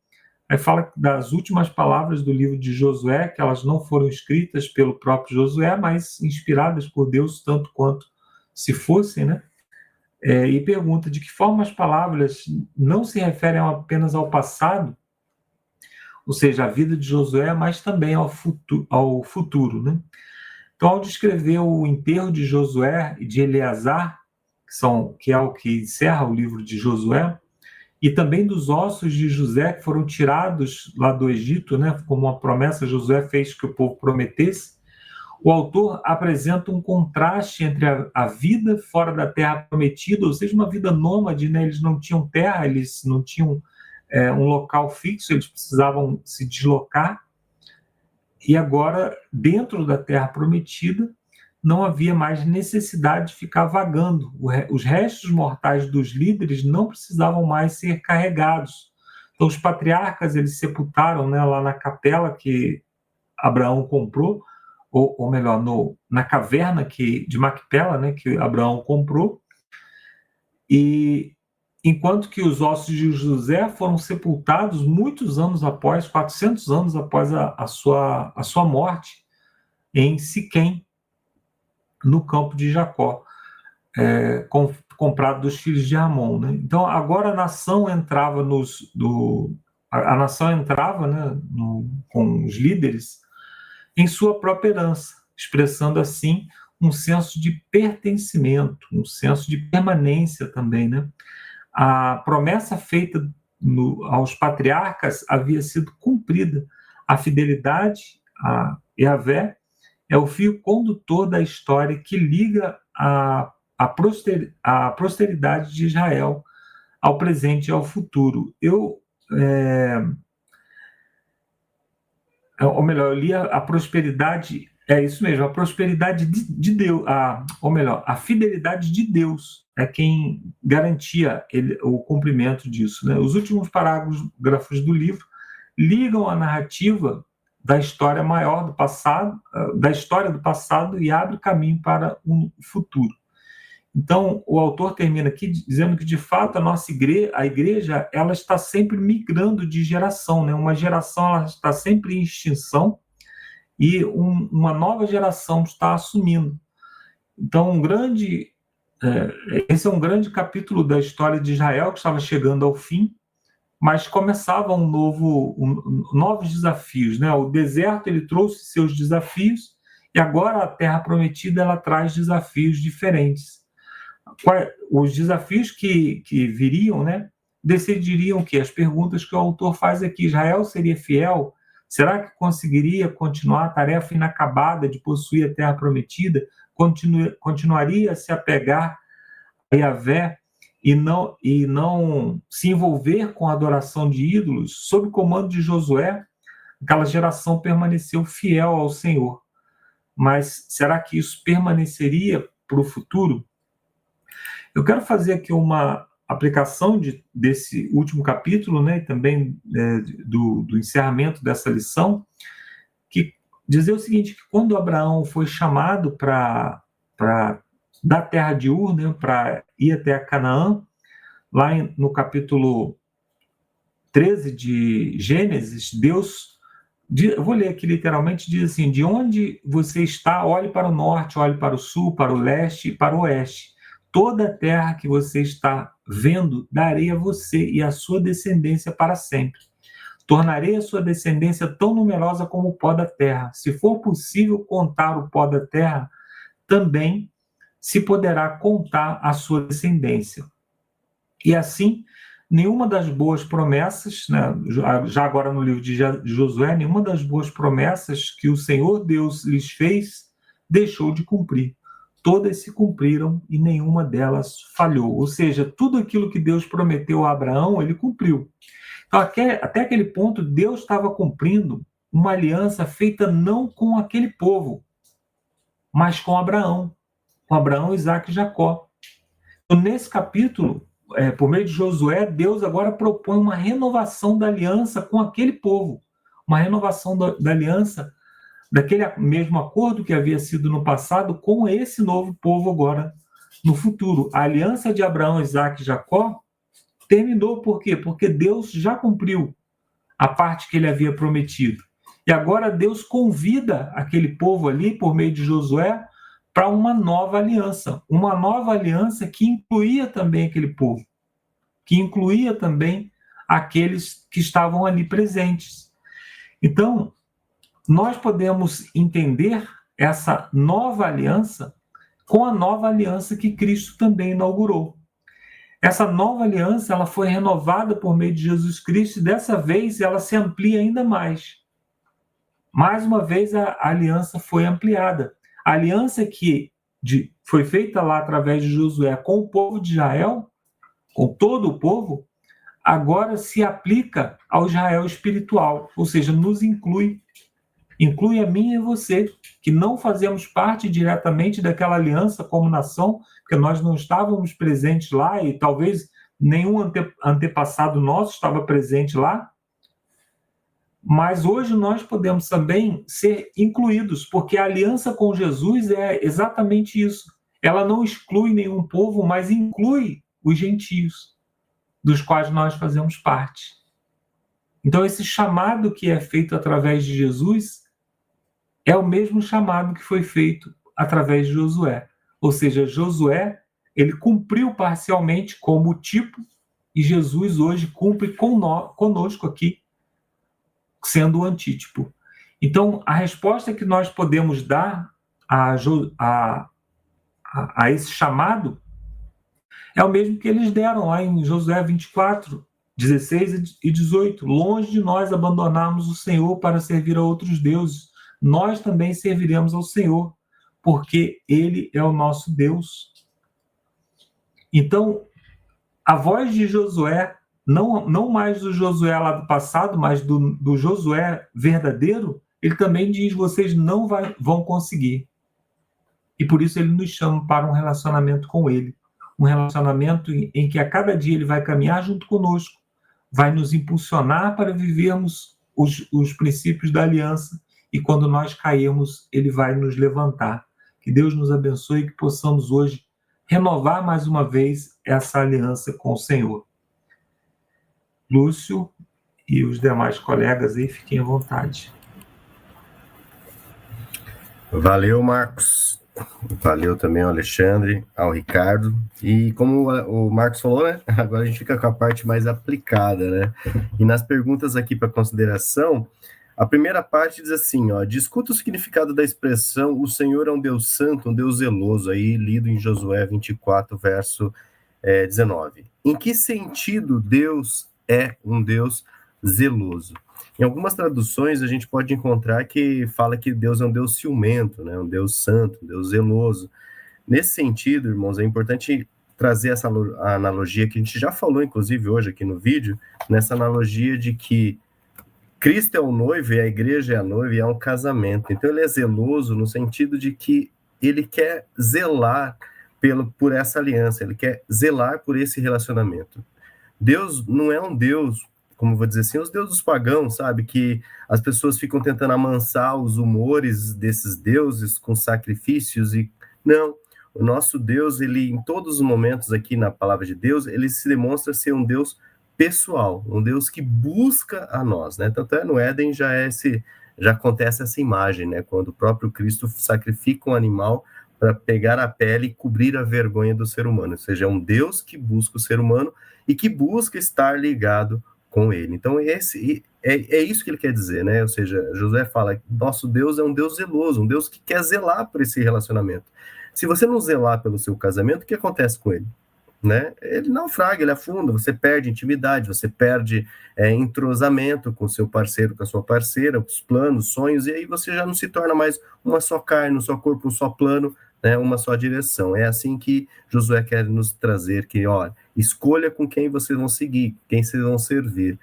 Aí fala das últimas palavras do livro de Josué, que elas não foram escritas pelo próprio Josué, mas inspiradas por Deus tanto quanto se fossem, né? E pergunta de que forma as palavras não se referem apenas ao passado, ou seja, a vida de Josué, mas também ao futuro, né? Então, ao descrever o enterro de Josué e de Eleazar, que é o que encerra o livro de Josué, e também dos ossos de José que foram tirados lá do Egito, né? Como uma promessa Josué fez que o povo prometesse, o autor apresenta um contraste entre a vida fora da terra prometida, ou seja, uma vida nômade, né? Eles não tinham terra, eles não tinham um local fixo, eles precisavam se deslocar, e agora, dentro da terra prometida, não havia mais necessidade de ficar vagando. Os restos mortais dos líderes não precisavam mais ser carregados. Então, os patriarcas, eles sepultaram, né, lá na capela que Abraão comprou, ou melhor, na caverna de Macpela, né, que Abraão comprou, e enquanto que os ossos de José foram sepultados muitos anos após, 400 anos após a sua morte, em Siquém, no campo de Jacó, comprado dos filhos de Amon, né? Então, agora a nação entrava né, com os líderes em sua própria herança, expressando assim um senso de pertencimento, um senso de permanência também, né? A promessa feita aos patriarcas havia sido cumprida. A fidelidade a Yahvé é o fio condutor da história que liga a posteridade de Israel ao presente e ao futuro. Eu li a prosperidade, isso mesmo, a prosperidade de Deus, a fidelidade de Deus é quem garantia o cumprimento disso, né? Os últimos parágrafos do livro ligam a narrativa da história maior do passado, da história do passado, e abre caminho para um futuro. Então, o autor termina aqui dizendo que, de fato, a igreja ela está sempre migrando de geração, né? Uma geração ela está sempre em extinção e uma nova geração está assumindo. Então, esse é um grande capítulo da história de Israel que estava chegando ao fim, mas começava novos desafios, né? O deserto ele trouxe seus desafios e agora a Terra Prometida ela traz desafios diferentes. Os desafios que viriam, né, decidiriam que as perguntas que o autor faz aqui: Israel seria fiel? Será que conseguiria continuar a tarefa inacabada de possuir a Terra Prometida? Continuaria a se apegar a Yahvé e não se envolver com a adoração de ídolos? Sob o comando de Josué, aquela geração permaneceu fiel ao Senhor. Mas será que isso permaneceria para o futuro? Eu quero fazer aqui uma aplicação desse último capítulo, né, e também do encerramento dessa lição, que dizer o seguinte, que quando Abraão foi chamado da terra de Ur, né, para ir até a Canaã, lá no capítulo 13 de Gênesis, Deus, eu vou ler aqui literalmente, diz assim: de onde você está, olhe para o norte, olhe para o sul, para o leste e para o oeste. Toda a terra que você está vendo, darei a você e a sua descendência para sempre. Tornarei a sua descendência tão numerosa como o pó da terra. Se for possível contar o pó da terra, também se poderá contar a sua descendência. E assim, nenhuma das boas promessas, né, já agora no livro de Josué, nenhuma das boas promessas que o Senhor Deus lhes fez deixou de cumprir. Todas se cumpriram e nenhuma delas falhou. Ou seja, tudo aquilo que Deus prometeu a Abraão, ele cumpriu. Então, até aquele ponto, Deus estava cumprindo uma aliança feita não com aquele povo, mas com Abraão, Isaac e Jacó. Então, nesse capítulo, por meio de Josué, Deus agora propõe uma renovação da aliança com aquele povo, uma renovação da aliança, daquele mesmo acordo que havia sido no passado, com esse novo povo agora no futuro. A aliança de Abraão, Isaac e Jacó terminou. Por quê? Porque Deus já cumpriu a parte que ele havia prometido. E agora Deus convida aquele povo ali, por meio de Josué, para uma nova aliança que incluía também aquele povo, que incluía também aqueles que estavam ali presentes. Então, nós podemos entender essa nova aliança com a nova aliança que Cristo também inaugurou. Essa nova aliança, ela foi renovada por meio de Jesus Cristo, e dessa vez ela se amplia ainda mais. Mais uma vez a aliança foi ampliada. A aliança que foi feita lá através de Josué com o povo de Israel, com todo o povo, agora se aplica ao Israel espiritual, ou seja, nos inclui a mim e você, que não fazemos parte diretamente daquela aliança como nação, porque nós não estávamos presentes lá e talvez nenhum antepassado nosso estava presente lá. Mas hoje nós podemos também ser incluídos, porque a aliança com Jesus é exatamente isso. Ela não exclui nenhum povo, mas inclui os gentios, dos quais nós fazemos parte. Então, esse chamado que é feito através de Jesus é o mesmo chamado que foi feito através de Josué. Ou seja, Josué, ele cumpriu parcialmente como tipo, e Jesus hoje cumpre conosco aqui, sendo o antítipo. Então, a resposta que nós podemos dar a esse chamado é o mesmo que eles deram lá em Josué 24, 16 e 18. Longe de nós abandonarmos o Senhor para servir a outros deuses, nós também serviremos ao Senhor, porque Ele é o nosso Deus. Então, a voz de Josué, não mais do Josué lá do passado, mas do Josué verdadeiro, ele também diz: vocês não vão conseguir. E por isso ele nos chama para um relacionamento com ele. Um relacionamento em que a cada dia ele vai caminhar junto conosco, vai nos impulsionar para vivermos os princípios da aliança, e quando nós cairmos, ele vai nos levantar. Que Deus nos abençoe e que possamos hoje renovar mais uma vez essa aliança com o Senhor. Lúcio e os demais colegas aí, fiquem à vontade. Valeu, Marcos. Valeu também ao Alexandre, ao Ricardo. E como o Marcos falou, né? Agora a gente fica com a parte mais aplicada, né? E nas perguntas aqui para consideração, a primeira parte diz assim, ó: discuta o significado da expressão "o Senhor é um Deus santo, um Deus zeloso", aí lido em Josué 24, verso 19. Em que sentido Deus é um Deus zeloso? Em algumas traduções a gente pode encontrar que fala que Deus é um Deus ciumento, né? Um Deus santo, um Deus zeloso. Nesse sentido, irmãos, é importante trazer essa analogia que a gente já falou, inclusive, hoje aqui no vídeo, nessa analogia de que Cristo é o noivo e a igreja é a noiva e é um casamento. Então ele é zeloso no sentido de que ele quer zelar por essa aliança, ele quer zelar por esse relacionamento. Deus não é um Deus, como vou dizer assim, os deuses pagãos, sabe? Que as pessoas ficam tentando amansar os humores desses deuses com sacrifícios e... Não, o nosso Deus, ele em todos os momentos aqui na palavra de Deus, ele se demonstra ser um Deus pessoal, um Deus que busca a nós, né? Tanto é no Éden já acontece essa imagem, né? Quando o próprio Cristo sacrifica um animal para pegar a pele e cobrir a vergonha do ser humano, ou seja, é um Deus que busca o ser humano e que busca estar ligado com ele. Então é isso que ele quer dizer, né? Ou seja, Josué fala, nosso Deus é um Deus zeloso, um Deus que quer zelar por esse relacionamento. Se você não zelar pelo seu casamento, o que acontece com ele? Né? Ele naufraga, ele afunda, você perde intimidade, você perde entrosamento com seu parceiro, com a sua parceira, os planos, sonhos, e aí você já não se torna mais uma só carne, um só corpo, um só plano, né? Uma só direção. É assim que Josué quer nos trazer, que, ó, escolha com quem vocês vão seguir, quem vocês vão servir,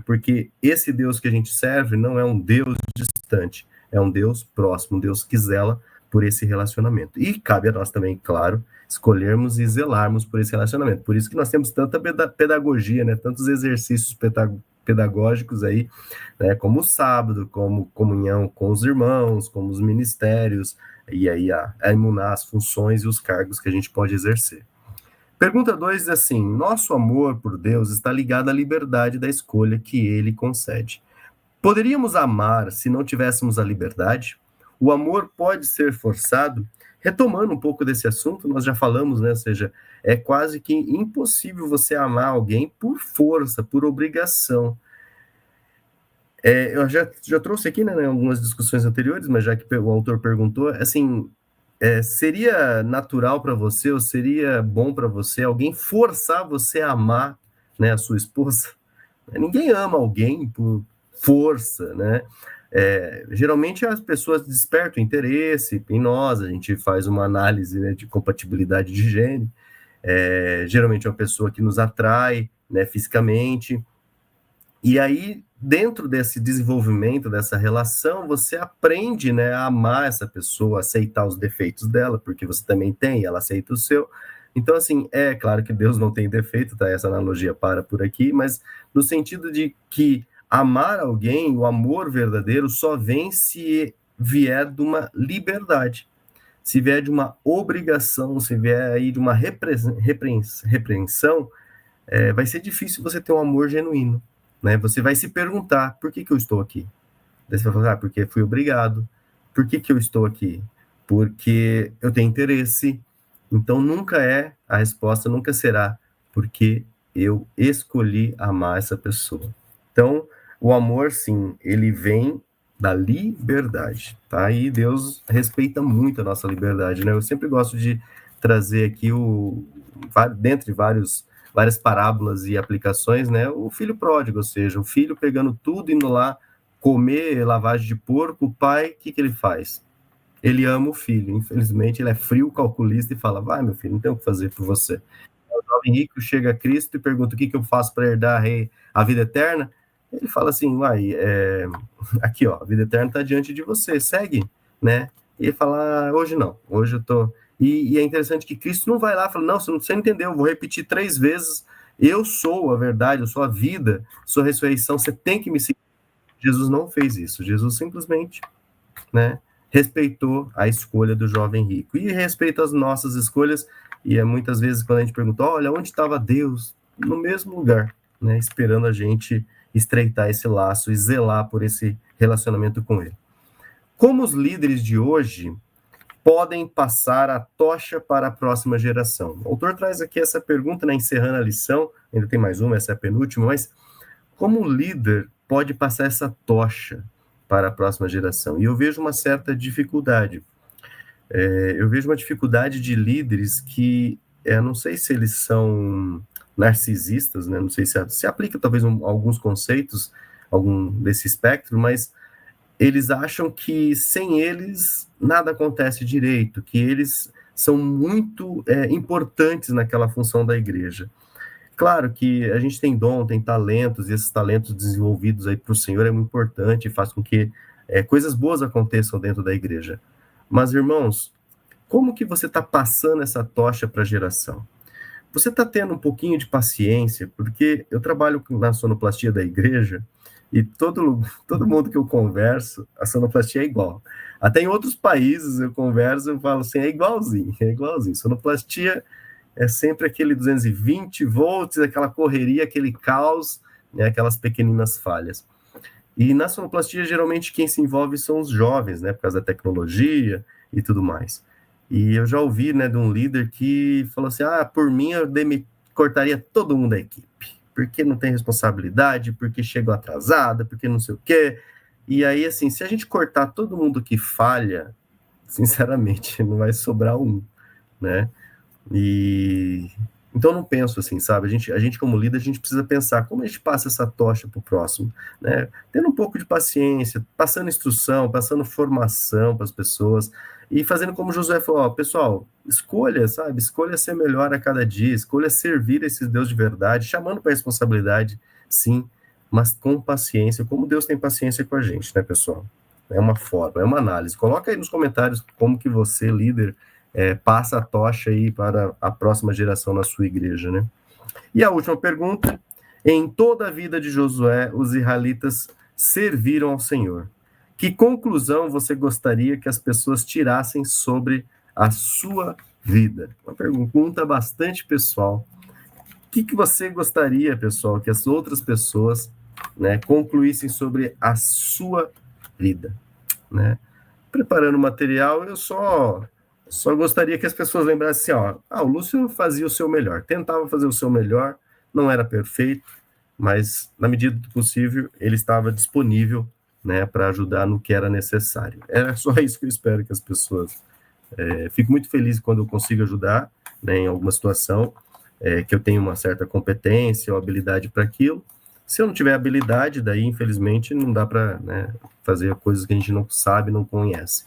porque esse Deus que a gente serve não é um Deus distante, é um Deus próximo, um Deus que zela por esse relacionamento. E cabe a nós também, claro, escolhermos e zelarmos por esse relacionamento. Por isso que nós temos tanta pedagogia, né? Tantos exercícios pedagógicos aí, né? Como o sábado, como comunhão com os irmãos, como os ministérios, e aí a emunar as funções e os cargos que a gente pode exercer. Pergunta 2 diz assim, nosso amor por Deus está ligado à liberdade da escolha que ele concede. Poderíamos amar se não tivéssemos a liberdade? O amor pode ser forçado? Retomando um pouco desse assunto, nós já falamos, né? Ou seja, é quase que impossível você amar alguém por força, por obrigação. Eu já trouxe aqui, né, algumas discussões anteriores, mas já que o autor perguntou, assim, seria natural para você, ou seria bom para você, alguém forçar você a amar, né, a sua esposa? Ninguém ama alguém por força, né? Geralmente as pessoas despertam interesse em nós, a gente faz uma análise, né, de compatibilidade de gene, geralmente é uma pessoa que nos atrai, né, fisicamente, e aí dentro desse desenvolvimento, dessa relação, você aprende, né, a amar essa pessoa, aceitar os defeitos dela, porque você também tem, ela aceita o seu. Então, assim, é claro que Deus não tem defeito, tá? Essa analogia para por aqui, mas no sentido de que amar alguém, o amor verdadeiro, só vem se vier de uma liberdade, se vier de uma obrigação, se vier aí de uma repreensão, vai ser difícil você ter um amor genuíno, né? Você vai se perguntar, por que eu estou aqui? Daí você vai falar, porque fui obrigado. Por que eu estou aqui? Porque eu tenho interesse. Então, a resposta nunca será porque eu escolhi amar essa pessoa. Então, o amor, sim, ele vem da liberdade, tá? E Deus respeita muito a nossa liberdade, né? Eu sempre gosto de trazer aqui, dentre várias parábolas e aplicações, né? O filho pródigo, ou seja, o filho pegando tudo, indo lá comer lavagem de porco, o pai, o que ele faz? Ele ama o filho, infelizmente ele é frio, calculista e fala, vai meu filho, não tem o que fazer por você. O jovem rico chega a Cristo e pergunta, o que eu faço para herdar a vida eterna? Ele fala assim, aqui ó, a vida eterna está diante de você, segue, né? E ele fala, hoje não, hoje eu tô... E é interessante que Cristo não vai lá e fala, não, você não entendeu, eu vou repetir 3 vezes, eu sou a verdade, eu sou a vida, sou a ressurreição, você tem que me seguir. Jesus não fez isso, Jesus simplesmente, né, respeitou a escolha do jovem rico, e respeita as nossas escolhas, e muitas vezes quando a gente pergunta, olha, onde estava Deus? No mesmo lugar, né, esperando a gente estreitar esse laço e zelar por esse relacionamento com ele. Como os líderes de hoje podem passar a tocha para a próxima geração? O autor traz aqui essa pergunta, né, encerrando a lição, ainda tem mais uma, essa é a penúltima, mas como o líder pode passar essa tocha para a próxima geração? E eu vejo uma certa dificuldade. Eu vejo uma dificuldade de líderes que, não sei se eles são narcisistas, né, não sei se aplica talvez alguns conceitos, algum desse espectro, mas eles acham que sem eles nada acontece direito, que eles são muito importantes naquela função da igreja. Claro que a gente tem dom, tem talentos, e esses talentos desenvolvidos aí para o Senhor é muito importante, faz com que coisas boas aconteçam dentro da igreja. Mas, irmãos, como que você está passando essa tocha para a geração? Você está tendo um pouquinho de paciência, porque eu trabalho na sonoplastia da igreja, e todo mundo que eu converso, a sonoplastia é igual. Até em outros países eu converso, eu falo assim, é igualzinho. Sonoplastia é sempre aquele 220 volts, aquela correria, aquele caos, né, aquelas pequeninas falhas. E na sonoplastia, geralmente, quem se envolve são os jovens, né, por causa da tecnologia e tudo mais. E eu já ouvi, né, de um líder que falou assim, por mim eu cortaria todo mundo da equipe, porque não tem responsabilidade, porque chegou atrasada, porque não sei o quê. E aí, assim, se a gente cortar todo mundo que falha, sinceramente, não vai sobrar um, né? E então eu não penso assim, sabe? A gente como líder, a gente precisa pensar como a gente passa essa tocha para o próximo, né? Tendo um pouco de paciência, passando instrução, passando formação para as pessoas e fazendo como Josué falou, pessoal, escolha, sabe? Escolha ser melhor a cada dia, escolha servir esse Deus de verdade, chamando para a responsabilidade, sim, mas com paciência, como Deus tem paciência com a gente, né, pessoal? É uma forma, é uma análise. Coloca aí nos comentários como que você, líder, passa a tocha aí para a próxima geração na sua igreja, né? E a última pergunta, em toda a vida de Josué, os israelitas serviram ao Senhor. Que conclusão você gostaria que as pessoas tirassem sobre a sua vida? Uma pergunta bastante pessoal. O que você gostaria, pessoal, que as outras pessoas, né, concluíssem sobre a sua vida, né? Preparando o material, eu só gostaria que as pessoas lembrassem assim, o Lúcio fazia o seu melhor, tentava fazer o seu melhor, não era perfeito, mas na medida do possível ele estava disponível, né, para ajudar no que era necessário. Era só isso que eu espero que as pessoas... fico muito feliz quando eu consigo ajudar, né, em alguma situação, que eu tenho uma certa competência ou habilidade para aquilo. Se eu não tiver habilidade, daí, infelizmente, não dá para, né, fazer coisas que a gente não sabe, não conhece.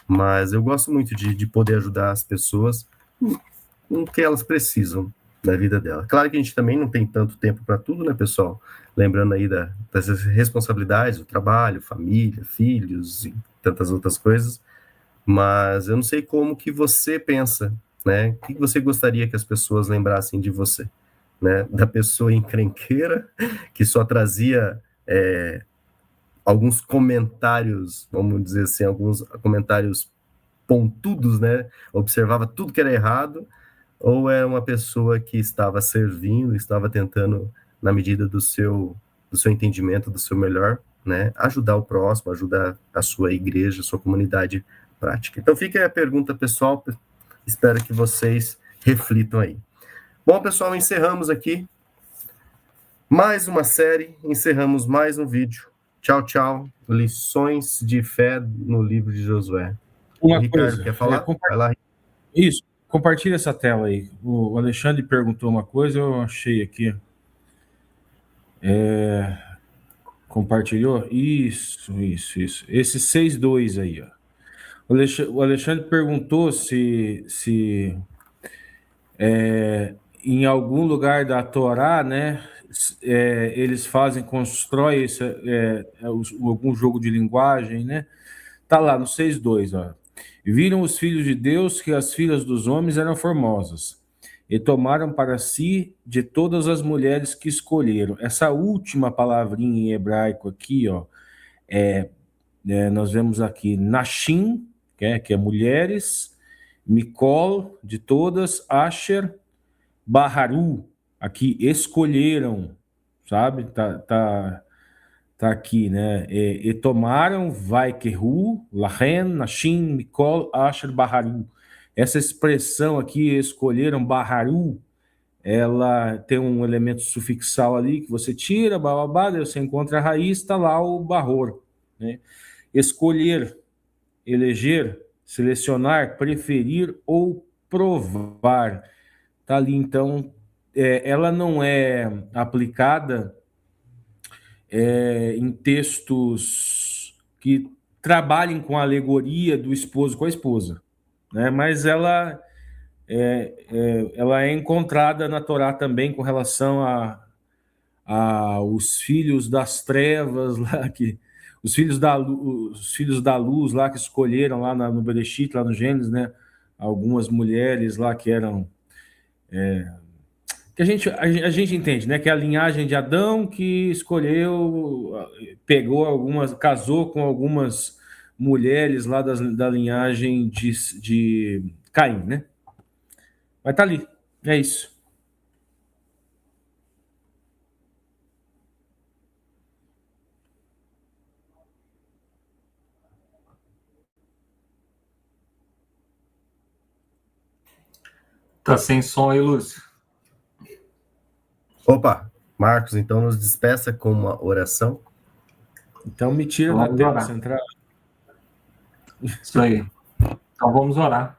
Mas eu gosto muito de poder ajudar as pessoas com o que elas precisam na vida dela. Claro que a gente também não tem tanto tempo para tudo, né, pessoal? Lembrando aí das responsabilidades, o trabalho, família, filhos e tantas outras coisas. Mas eu não sei como que você pensa, né? O que você gostaria que as pessoas lembrassem de você, né? Da pessoa encrenqueira, que só trazia alguns comentários, vamos dizer assim, alguns comentários pontudos, né? Observava tudo que era errado, ou é uma pessoa que estava servindo, estava tentando, na medida do seu entendimento, do seu melhor, né? Ajudar o próximo, ajudar a sua igreja, a sua comunidade prática. Então fica aí a pergunta, pessoal, espero que vocês reflitam aí. Bom, pessoal, encerramos aqui mais uma série, encerramos mais um vídeo. Tchau, tchau. Lições de fé no livro de Josué. Uma Ricardo, coisa, quer falar? Vai lá. Isso, compartilha essa tela aí. O Alexandre perguntou uma coisa, eu achei aqui. Compartilhou? Isso. Esse 6.2 aí, ó. O Alexandre perguntou se em algum lugar da Torá, né, eles constroem algum jogo de linguagem, né? Tá lá no 6.2, ó. Viram os filhos de Deus que as filhas dos homens eram formosas, e tomaram para si de todas as mulheres que escolheram. Essa última palavrinha em hebraico aqui, ó, nós vemos aqui Nashim, que é mulheres, Mikol, de todas, Asher, Baharu, aqui escolheram, sabe? Tá aqui, né? E tomaram, Vaikehu, Lahen, Nashim, Mikol, Asher, Baharu. Essa expressão aqui, escolheram, Baharu, ela tem um elemento sufixal ali que você tira, bababá, daí você encontra a raiz, está lá o Bahor, né? Escolher, eleger, selecionar, preferir ou provar. Tá ali, então, ela não é aplicada em textos que trabalhem com a alegoria do esposo com a esposa, né? Mas ela é encontrada na Torá também com relação a os filhos das trevas lá, os filhos da luz lá que escolheram lá no Bereshit, lá no Gênesis, né? Algumas mulheres lá que eram que a gente entende, né? Que é a linhagem de Adão que casou com algumas mulheres lá da linhagem de Caim, né? Mas tá ali, É isso. Tá sem som aí, Lúcio? Opa, Marcos, então nos despeça com uma oração. Então me tira Então da vamos tela orar. central. Isso aí. Então vamos orar.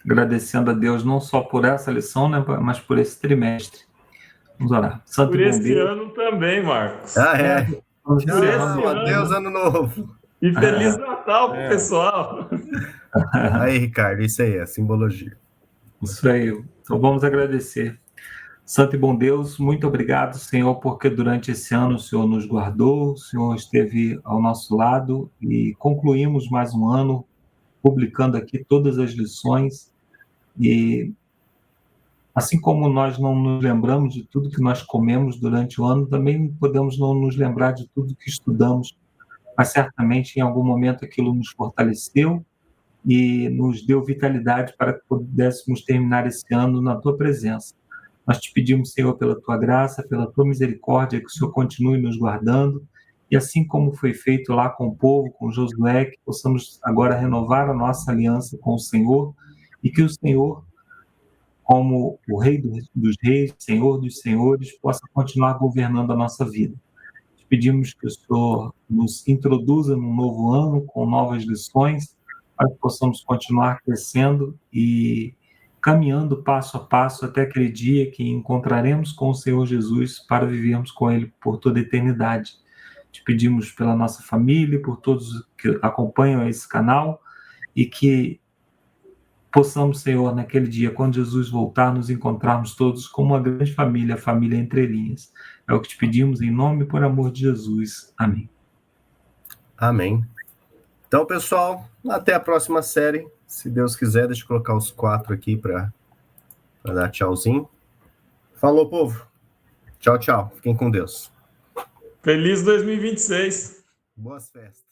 Agradecendo a Deus não só por essa lição, né, mas por esse trimestre. Vamos orar. Santo Por e bom esse Deus. ano também, Marcos. Ah, é. Estamos Por esse Tchau, ano. adeus, ano novo. E Feliz Natal pro pessoal. Aí, Ricardo, isso aí é simbologia. Isso aí. Então vamos agradecer. Santo e bom Deus, muito obrigado, Senhor, porque durante esse ano o Senhor nos guardou, o Senhor esteve ao nosso lado e concluímos mais um ano publicando aqui todas as lições. E assim como nós não nos lembramos de tudo que nós comemos durante o ano, também podemos não nos lembrar de tudo que estudamos, mas certamente em algum momento aquilo nos fortaleceu e nos deu vitalidade para que pudéssemos terminar esse ano na Tua presença. Nós te pedimos, Senhor, pela Tua graça, pela Tua misericórdia, que o Senhor continue nos guardando, e assim como foi feito lá com o povo, com Josué, que possamos agora renovar a nossa aliança com o Senhor, e que o Senhor, como o Rei dos Reis, Senhor dos Senhores, possa continuar governando a nossa vida. Te pedimos que o Senhor nos introduza num novo ano, com novas lições, para que possamos continuar crescendo e caminhando passo a passo até aquele dia que encontraremos com o Senhor Jesus para vivermos com Ele por toda a eternidade. Te pedimos pela nossa família, por todos que acompanham esse canal e que possamos, Senhor, naquele dia, quando Jesus voltar, nos encontrarmos todos como uma grande família, a família entre linhas. É o que te pedimos em nome e por amor de Jesus. Amém. Amém. Então, pessoal, até a próxima série. Se Deus quiser, deixa eu colocar os 4 aqui para dar tchauzinho. Falou, povo. Tchau, tchau. Fiquem com Deus. Feliz 2026. Boas festas.